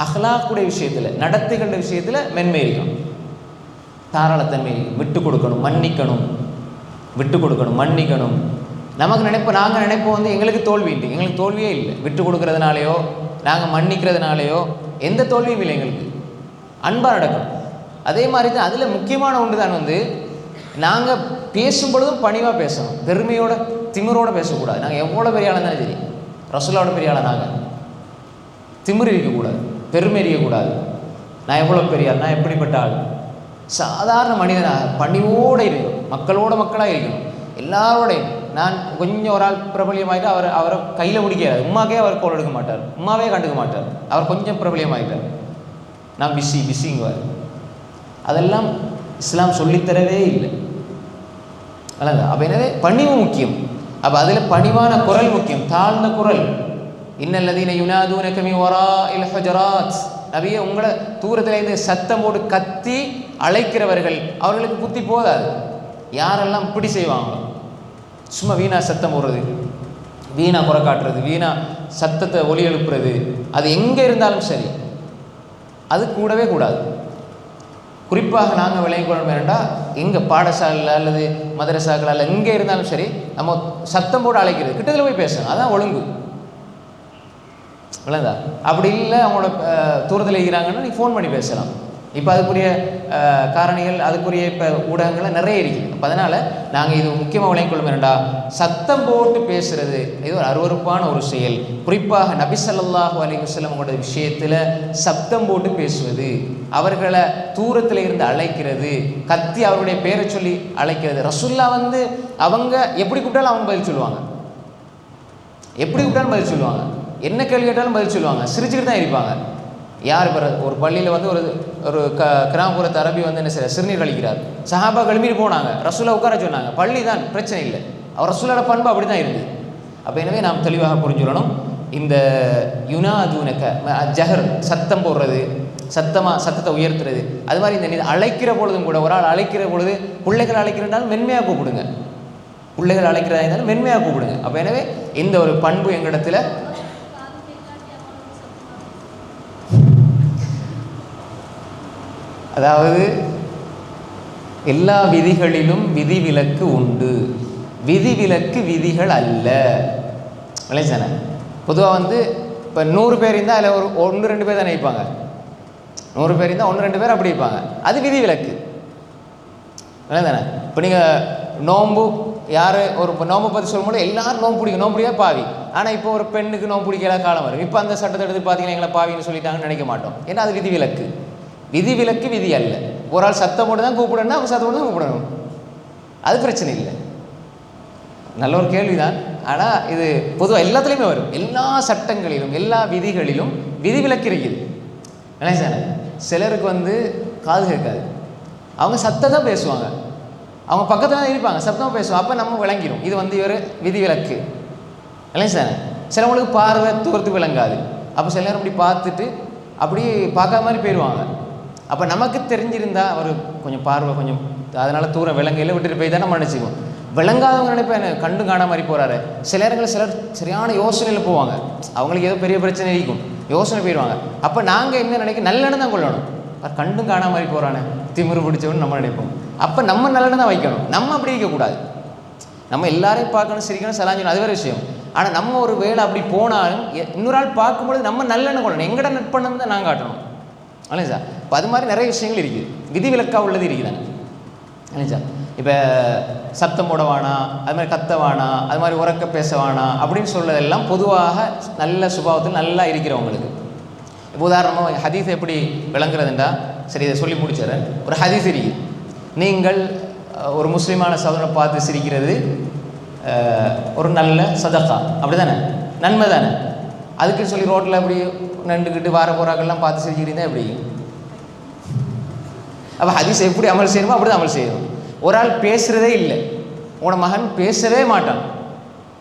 Speaker 1: அஹ்லாக்குடைய விஷயத்தில், நடத்தைகளுடைய விஷயத்தில் மென்மை இருக்கணும், தாராளத்தன்மை, விட்டு கொடுக்கணும், மன்னிக்கணும். நாங்கள் நினைப்போம் எங்களுக்கு தோல்வியே இல்லை. விட்டு கொடுக்கறதுனாலையோ நாங்கள் மன்னிக்கிறதுனாலையோ எந்த தோல்வியும் இல்லை. எங்களுக்கு அன்பாக நடக்கணும். அதே மாதிரி தான் அதில் முக்கியமான ஒன்று தான் நாங்கள் பேசும் பொழுதும் பணிவாக பேசணும். பெருமையோட திமிரோடு பேசக்கூடாது. நாங்கள் எவ்வளோ பெரிய ஆளாக இருந்தாலும் சரி, ரசூலாவோட பெரிய ஆளாக நாங்கள் திமிர் இருக்கக்கூடாது, பெருமை இருக்கக்கூடாது. நான் எவ்வளோ பெரிய ஆள், நான் எப்படிப்பட்ட ஆள், சாதாரண மனிதனாக பணிவோடு இருக்கணும், மக்களாக இருக்கணும், எல்லாரோடையும். நான் கொஞ்சம் ஒரு ஆள் பிரபலியமாகிட்டு அவரை கையில் பிடிக்காது. உமாக்கே அவர் கோல் எடுக்க மாட்டார், உமாவே கண்டுக்க மாட்டார். அவர் கொஞ்சம் பிரபலியமாகிட்டார், நான் பிஸிங்குவார். அதெல்லாம் இஸ்லாம் சொல்லித்தரவே இல்லை. அல்ல. அப்போ எனவே பணிவு முக்கியம். அப்போ அதில் பணிவான குரல் முக்கியம், தாழ்ந்த குரல். இன்னல்லதீன யுனாதூனக மின் வராஇல் ஹுஜராத். நபியே, உங்களை தூரத்தில் இருந்து சத்தம் போட்டு கத்தி அழைக்கிறவர்கள் அவர்களுக்கு புத்தி போதாது. யாரெல்லாம் இப்படி செய்வாங்க, சும்மா வீணா சத்தம் போடுறது, வீணா குறை காட்டுறது, வீணா சத்தத்தை ஒலி எழுப்புறது, அது எங்கே இருந்தாலும் சரி, அது கூடவே கூடாது. குறிப்பாக நாங்கள் விளங்கிக் கொள்ளணும் வேண்டா, எங்கள் பாடசாலையில் அல்லது மதரசாக்களால் எங்கே இருந்தாலும் சரி, நம்ம சத்தம் போட்டு அழைக்கிறது, கிட்டத்தில் போய் பேசணும், அதான் ஒழுங்கு. விளங்குதா? அப்படி இல்லை, அவங்களோட தூரத்தில் இருக்கிறாங்கன்னா நீ ஃபோன் பண்ணி பேசலாம். இப்போ அதுக்குரிய காரணிகள், அதுக்குரிய இப்போ ஊடகங்கள் நிறைய இருக்குது. அப்போ அதனால் நாங்கள் இது முக்கியமாக விளங்கிக் கொள்ளும் வேண்டா, சத்தம் போட்டு பேசுகிறது இது ஒரு அருவருப்பான ஒரு செயல். குறிப்பாக நபி ஸல்லல்லாஹு அலைஹி வஸல்லம் அவங்களோட விஷயத்தில் சத்தம் போட்டு பேசுவது, அவர்களை தூரத்தில் இருந்து அழைக்கிறது, கத்தி அவருடைய பேரை சொல்லி அழைக்கிறது. ரசூல்லா அவங்க எப்படி கூப்பிட்டாலும் அவங்க பதில் சொல்லுவாங்க, என்ன கேள்வி கேட்டாலும் பதில் சொல்லுவாங்க, சிரிச்சுக்கிட்டு தான் இருப்பாங்க. யார் ஒரு பள்ளியில் ஒரு கிராமப்புறத்து அரபி என்ன செய்ய சிறுநீர் கழிக்கிறார். சஹாபா கிளம்பிட்டு போனாங்க, ரசூலா உட்கார சொன்னாங்க. பள்ளி தான், பிரச்சனை இல்லை. அவர் ரசூலோட பண்பு அப்படி தான் இருக்குது. அப்போ எனவே நாம் தெளிவாக புரிஞ்சுக்கணும். இந்த யுனாதூனக ஜஹர், சத்தம் போடுறது, சத்தத்தை உயர்த்துறது, அது மாதிரி இந்த அழைக்கிற பொழுதும் கூட, ஒரு ஆள் அழைக்கிற பொழுது, பிள்ளைகள் அழைக்கிறதாலும் மென்மையாக கூப்பிடுங்க, அப்போ எனவே இந்த ஒரு பண்பு எங்களிடத்தில் அதாவது எல்லா விதிகளிலும் விதிவிலக்கு உண்டு, விதிவிலக்கு விதிகள் அல்ல. விளைச்சானே பொதுவாக இப்போ 100 பேர் இருந்தால் அதில் ஒரு 1-2 பேர் தானே வைப்பாங்க. 100 பேர் இருந்தால் 1-2 பேர் அப்படி வைப்பாங்க, அது விதிவிலக்கு. விளையாதானே? இப்போ நீங்கள் நோம்பு ஒரு நோம்பு பற்றி சொல்லும்போது எல்லாரும் நோம்பு பிடிக்க பாவி. ஆனால் இப்போ ஒரு பெண்ணுக்கு நோம்பு பிடிக்கல காலம் வரும். இப்போ அந்த சட்டத்தை எடுத்து பார்த்தீங்கன்னா எங்களை பாவின்னு சொல்லிட்டாங்கன்னு நினைக்க மாட்டோம். ஏன்னா அது விதிவிலக்கு விதி அல்ல. ஒரு ஆள் சத்தம் போட்டு தான் கூப்பிடணும், அவங்க சத்தம் போட்டு தான் கூப்பிடணும், அது பிரச்சனை இல்லை. நல்ல ஒரு கேள்விதான். ஆனால் இது பொதுவாக எல்லாத்துலேயுமே வரும். எல்லா சட்டங்களிலும் எல்லா விதிகளிலும் விதிவிலக்கு இருக்குது. என்ன சார், சிலருக்கு காது கேட்காது, அவங்க சத்தம் தான் பேசுவாங்க, அவங்க பக்கத்தில் தான் இருப்பாங்க, சத்தமாக பேசுவாங்க. அப்போ நம்ம விளங்கிடும் இது இவர் விதிவிலக்கு. இல்லை சார், சிலவங்களுக்கு பார்வை தூரத்துக்கு விளங்காது. அப்போ சில நேரம் அப்படி பார்த்துட்டு அப்படி பார்க்காத மாதிரி போயிடுவாங்க. அப்போ நமக்கு தெரிஞ்சிருந்தா அவர் கொஞ்சம் பார்வை கொஞ்சம் அதனால் தூரம் விலங்கையில் விட்டுட்டு போய் தான் நம்ம நினச்சிக்குவோம். விளங்காதவங்க நினைப்பேன் கண்டு காண மாதிரி போகிறாரு. சில நேரங்களில் சிலர் சரியான யோசனையில் போவாங்க, அவங்களுக்கு ஏதோ பெரிய பிரச்சனை இருக்கும், யோசனை போயிடுவாங்க. அப்போ நாங்கள் என்ன நினைக்க, நல்லெண்ணம் தான் கொள்ளணும். கண்டும் காண மாதிரி போகிறானே, திமிரு பிடிச்சவன்னு நம்ம நினைப்போம். அப்போ நம்ம நல்லெண்ணம் தான் வைக்கணும், நம்ம அப்படி இருக்கக்கூடாது. நம்ம எல்லாரையும் பார்க்கணும், சிரிக்கணும், சலாஞ்சணும், அது வேறு விஷயம். ஆனால் நம்ம ஒரு வேளை அப்படி போனாலும் இன்னொரு ஆள் பார்க்கும்பொழுது நம்ம நல்லெண்ணம் கொள்ளணும், எங்கட நட்பண்ணம் தான் நாங்கள் காட்டணும். இல்லை சார், இப்போ அது மாதிரி நிறைய விஷயங்கள் இருக்குது, விதிவிலக்காக உள்ளது இருக்குதாங்க. இல்லை சார், இப்போ சத்தம் போட வேணாம், அது மாதிரி கத்த வேணாம், அது மாதிரி உறக்க பேச வேணாம் அப்படின்னு சொல்றதெல்லாம் பொதுவாக நல்ல சுபாவத்தில் நல்லா இருக்கிறவங்களுக்கு. இப்போ உதாரணமாக ஹதீஸ் எப்படி விளங்குறதுண்டா, சரி இதை சொல்லி முடிச்சிடறேன். ஒரு ஹதீஸ் இருக்குது, நீங்கள் ஒரு முஸ்லீமான சகோதரனை பார்த்து சிரிக்கிறது ஒரு நல்ல சதகா, அப்படி தானே, நன்மை தானே. அதுக்கு சொல்லி ரோட்டில் அப்படி நின்றுக்கிட்டு வார போறாக்கெல்லாம் பார்த்து சிரிக்கிறீங்க எப்படி? அப்போ ஹதீஸ் எப்படி அமல் செய்யணுமோ அப்படி தான் அமல் செய்யணும். ஒரு ஆள் பேசுகிறதே இல்லை, உங்களோட மகன் பேசவே மாட்டான்,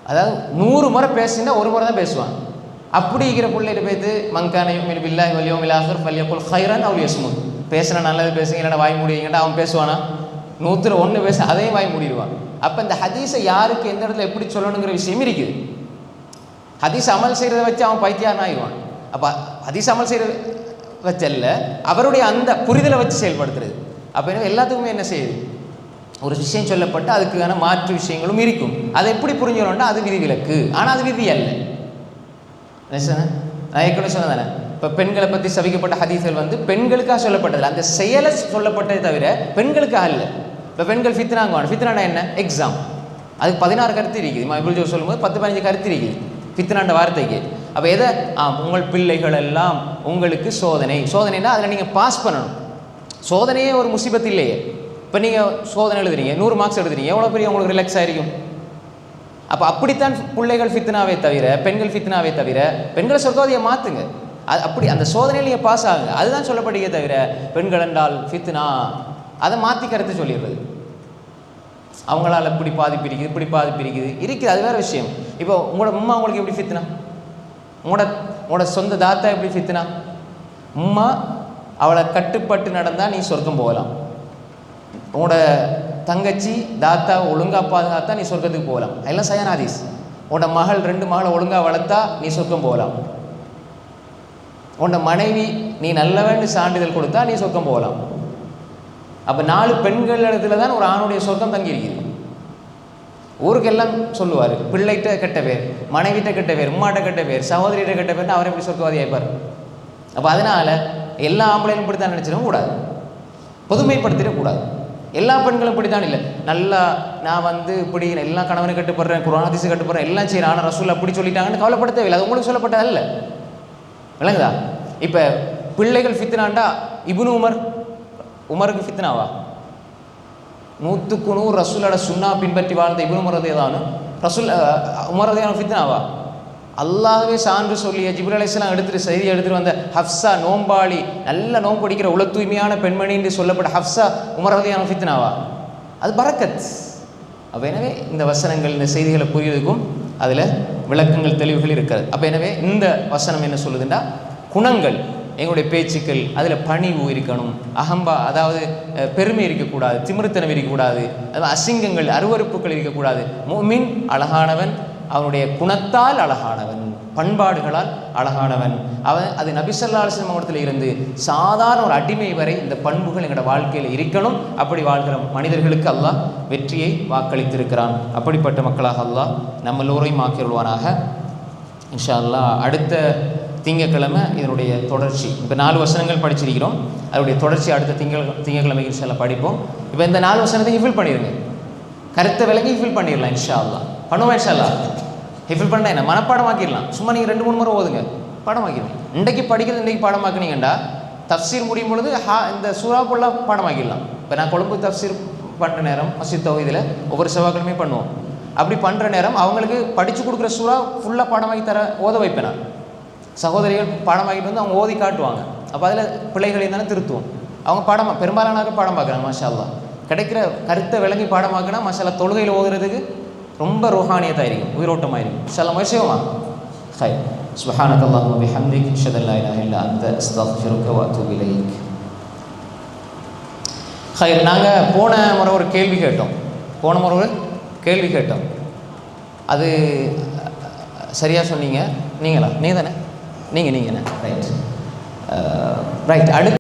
Speaker 1: அதாவது 100 முறை பேசினா ஒரு முறை தான் பேசுவான். அப்படி இருக்கிற பிள்ளைகிட்ட போய்த்து மங்கான யுமினு பில்லாஹி வல் யௌமில் ஆகிர் ஃபல்யகுல் கைரன் அவ் யஸ்முத். பேசுனா நல்லது பேசுங்க, இல்லைன்னா வாய் மூடிங்கடா அவன் பேசுவானா? 100 பேச அதையும் வாய் மூடிடுவான். அப்போ இந்த ஹதீஸை யாருக்கு எந்த இடத்துல எப்படி சொல்லணுங்கிற விஷயம் இருக்குது. ஹதீஸ் அமல் செய்கிறத வச்சு அவன் பைத்தியாரன் ஆயிடுவான். அப்போ ஹதீஸ் அமல் செய்கிறத வச்சல்ல, அவருடைய அந்த புரிதலை வச்சு செயல்படுத்துறது. அப்போ என்ன எல்லாத்துக்குமே என்ன செய்யுது, ஒரு விஷயம் சொல்லப்பட்டு அதுக்கான மாற்று விஷயங்களும் இருக்கும். அதை எப்படி புரிஞ்சுக்கணும்னா அது விதிவிலக்கு, ஆனால் அது விதி அல்ல. நான் ஏற்கனவே சொன்னேன் தானே, இப்போ பெண்களை பற்றி சபிக்கப்பட்ட ஹதீஸ்கள் பெண்களுக்காக சொல்லப்பட்டதில்லை, அந்த செயலை சொல்லப்பட்டதை தவிர பெண்களுக்காக இல்லை. இப்போ பெண்கள் ஃபித்னாங்குவாங்க. ஃபித்னானா என்ன? எக்ஸாம். அதுக்கு 16 கருத்து இருக்குது. இப்னு ஜௌஸ் சொல்லும்போது 10-15 கருத்து இருக்குது ஃபித்னான்ற வார்த்தைக்கு. அப்போ எதை உங்கள் பிள்ளைகள் எல்லாம் உங்களுக்கு சோதனைனா அதில் நீங்கள் பாஸ் பண்ணணும். சோதனையே ஒரு முசீபத் இல்லையே. இப்போ நீங்கள் சோதனை எழுதுறீங்க, 100 மார்க்ஸ் எழுதுறீங்க, எவ்வளோ பெரிய உங்களுக்கு ரிலாக்ஸ் ஆகிருக்கும். அப்போ அப்படித்தான் பிள்ளைகள் ஃபித்னாவே தவிர பெண்கள் ஃபித்னாவே தவிர பெண்களை சொர்க்கவாதியை மாற்றுங்க. அது அப்படி அந்த சோதனையில் நீங்கள் பாஸ் ஆகுங்க, அதுதான் சொல்லப்படுகிறே தவிர பெண்கள் என்றால் ஃபித்னா அதை மாற்றி கருத்து சொல்லிடுறது. அவங்களால் இப்படி பாதிப்பு இருக்குது, இப்படி பாதிப்பு இருக்குது, அது வேறு விஷயம். இப்போ உங்களோட உம்மா உங்களுக்கு எப்படி ஃபித்னா? உங்களோட சொந்த தாத்தா எப்படி ஃபித்னா? உம்மா அவளை கட்டுப்பட்டு நடந்தால் நீ சொர்க்கம் போகலாம். உங்களோட தங்கச்சி தாத்தா ஒழுங்காக பாதுகாத்தா நீ சொர்க்கத்துக்கு போகலாம். எல்லாம் சயான ஹதீஸ். உன்னோட மகள் 2 மகளை ஒழுங்காக வளர்த்தா நீ சொர்க்கம் போகலாம். உன்னோட மனைவி நீ நல்லவன்னு சான்றிதழ் கொடுத்தா நீ சொர்க்கம் போகலாம். அப்போ 4 பெண்கள் இடத்துல தான் ஒரு ஆணுடைய சொர்க்கம் தங்கியிருக்குது. ஊருக்கெல்லாம் சொல்லுவார், பிள்ளைகிட்ட கெட்ட பேர், மனைவிட்ட கெட்ட பேர், உம்மாட்ட கெட்ட பேர், சகோதரிகிட்ட கெட்ட பேர்னு அவர் எப்படி சொர்க்கவாதி ஆயிப்பார்? அப்போ அதனால் எல்லா ஆம்பளையும் இப்படி தான் நினச்சிடவும் கூடாது, பொதுமைப்படுத்திடக்கூடாது. எல்லா பெண்களும் இப்படி தான் இல்லை, நல்லா நான் இப்படி எல்லா கணவனை கட்டுப்படுறேன், குர்ஆன் ஹதீஸ் கட்டுப்படுறேன், எல்லாம் செய்கிறேன், ஆனால் ரசூல் அப்படி சொல்லிட்டாங்கன்னு கவலைப்பட தேவையில்லை. அது உங்களுக்கு சொல்லப்பட்டதல்ல, விளங்குதா? இப்போ பிள்ளைகள் ஃபித்னாண்டா இப்னு உமருக்கு ஃபித்னாவா? 100க்கு 100 ரசூலோட சுன்னா பின்பற்றி வாழ்ந்த இப்னு உமர் ரலியல்லாஹு அன்ஹு ரசூல் உமர் ரலியல்லாஹு அன்ஹு ஃபித்னாவா? அல்லாஹ்வே சான்று சொல்லிய ஜிப்ரீல் அலைஹிஸ்ஸலாம் செய்தி எடுத்துட்டு வந்த ஹஃப்ஸா நோம்பாளி, நல்ல நோன்பு படிக்கிற உல தூய்மையான பெண்மணி என்று சொல்லப்பட்ட ஹஃப்ஸா உமர் ரலியல்லாஹு அன்ஹு ஃபித்னாவா? அது பரக்கத். அப்போ எனவே இந்த வசனங்கள் இந்த செய்திகளை புரியுறதுக்கும் அதில் விளக்கங்கள் தெளிவுகள் இருக்கிறது. அப்போ எனவே இந்த வசனம் என்ன சொல்லுதுன்னா, குணங்கள் எங்களுடைய பேச்சுக்கள் அதில் பணிவு இருக்கணும், அதாவது பெருமை இருக்கக்கூடாது, திமிருத்தனம் இருக்கக்கூடாது, அது அசிங்கங்கள் அருவருப்புகள் இருக்கக்கூடாது. முஃமின் அழகானவன், அவனுடைய குணத்தால் அழகானவன், பண்பாடுகளால் அழகானவன் அவன். அது நபி ஸல்லல்லாஹு அலைஹி வஸல்லம் இடத்துல இருந்து சாதாரண ஒரு அடிமை வரை இந்த பண்புகள் எங்களோட வாழ்க்கையில் இருக்கணும். அப்படி வாழ்கிற மனிதர்களுக்கு அல்லாஹ் வெற்றியை வாக்களித்திருக்கிறான். அப்படிப்பட்ட மக்களாக அல்லாஹ் நம்ம எல்லோரையும் ஆக்கிடுவானாக. இன்ஷா அல்லாஹ் அடுத்த திங்கக்கிழமை இதனுடைய தொடர்ச்சி. இப்போ 4 வசனங்கள் படிச்சிருக்கிறோம், அதனுடைய தொடர்ச்சி அடுத்த திங்கக்கிழமை இன்ஷா அல்லாஹ் படிப்போம். இப்போ இந்த 4 வசனத்தை ஹிஃபில் பண்ணிடுங்க, கருத்தை விளங்கி ஹிஃபில் பண்ணிடலாம். இன்ஷா அல்லாஹ் பண்ணுவோம். இன்ஷா அல்லாஹ் ஹிஃபில் பண்ணால் என்ன, மனப்பாடமாக்கிடலாம். சும்மா நீங்கள் 2-3 முறை ஓதுங்க, பாடமாக்கிடுங்க. இன்றைக்கு படிக்கிறது இன்றைக்கி பாடமாக்கினீங்கண்டா தஃப்சீர் முடியும் பொழுது இந்த சூறா ஃபுல்லாக பாடமாக்கிடலாம். இப்போ நான் கொழும்பு தஃப்சீர் பண்ணுற நேரம் மஸ்ஜித் தௌஹீதில் ஒவ்வொரு செவ்வாய்க்கிழமையும் பண்ணுவோம். அப்படி பண்ணுற நேரம் அவங்களுக்கு படித்து கொடுக்குற சூறா ஃபுல்லாக பாடமாக்கி ஓத வைப்பேன் நான். சகோதரிகள் பாடமாக்கிட்டு அவங்க ஓதி காட்டுவாங்க. அப்போ அதில் பிள்ளைகளை தானே திருத்துவோம். அவங்க பெரும்பாலானவர்கள் பாடம் பார்க்குறாங்க. மாஷா அல்லாஹ் கிடைக்கிற கருத்தை விளங்கி பாடமாக்குனா மாஷா அல்லாஹ் தொழுகையில் ஓதுறதுக்கு ரொம்ப ருஹானியத்தாக இருக்கும், உயிரோட்டமாக இருக்கும். இன்ஷா அல்லாஹ் முயற்சியோமா ஹை. சுப்ஹானக அல்லாஹும்ம பிஹம்திக அஷ்ஹது அல்லா இலாஹா இல்லா அன்த அஸ்தக்ஃபிருக வ அத்தூபு இலைக். ஹை, நாங்கள் போன முறை ஒரு கேள்வி கேட்டோம். அது சரியாக சொன்னீங்க. நீங்களா? நீ தானே? நீங்கள் ரைட். அடுத்து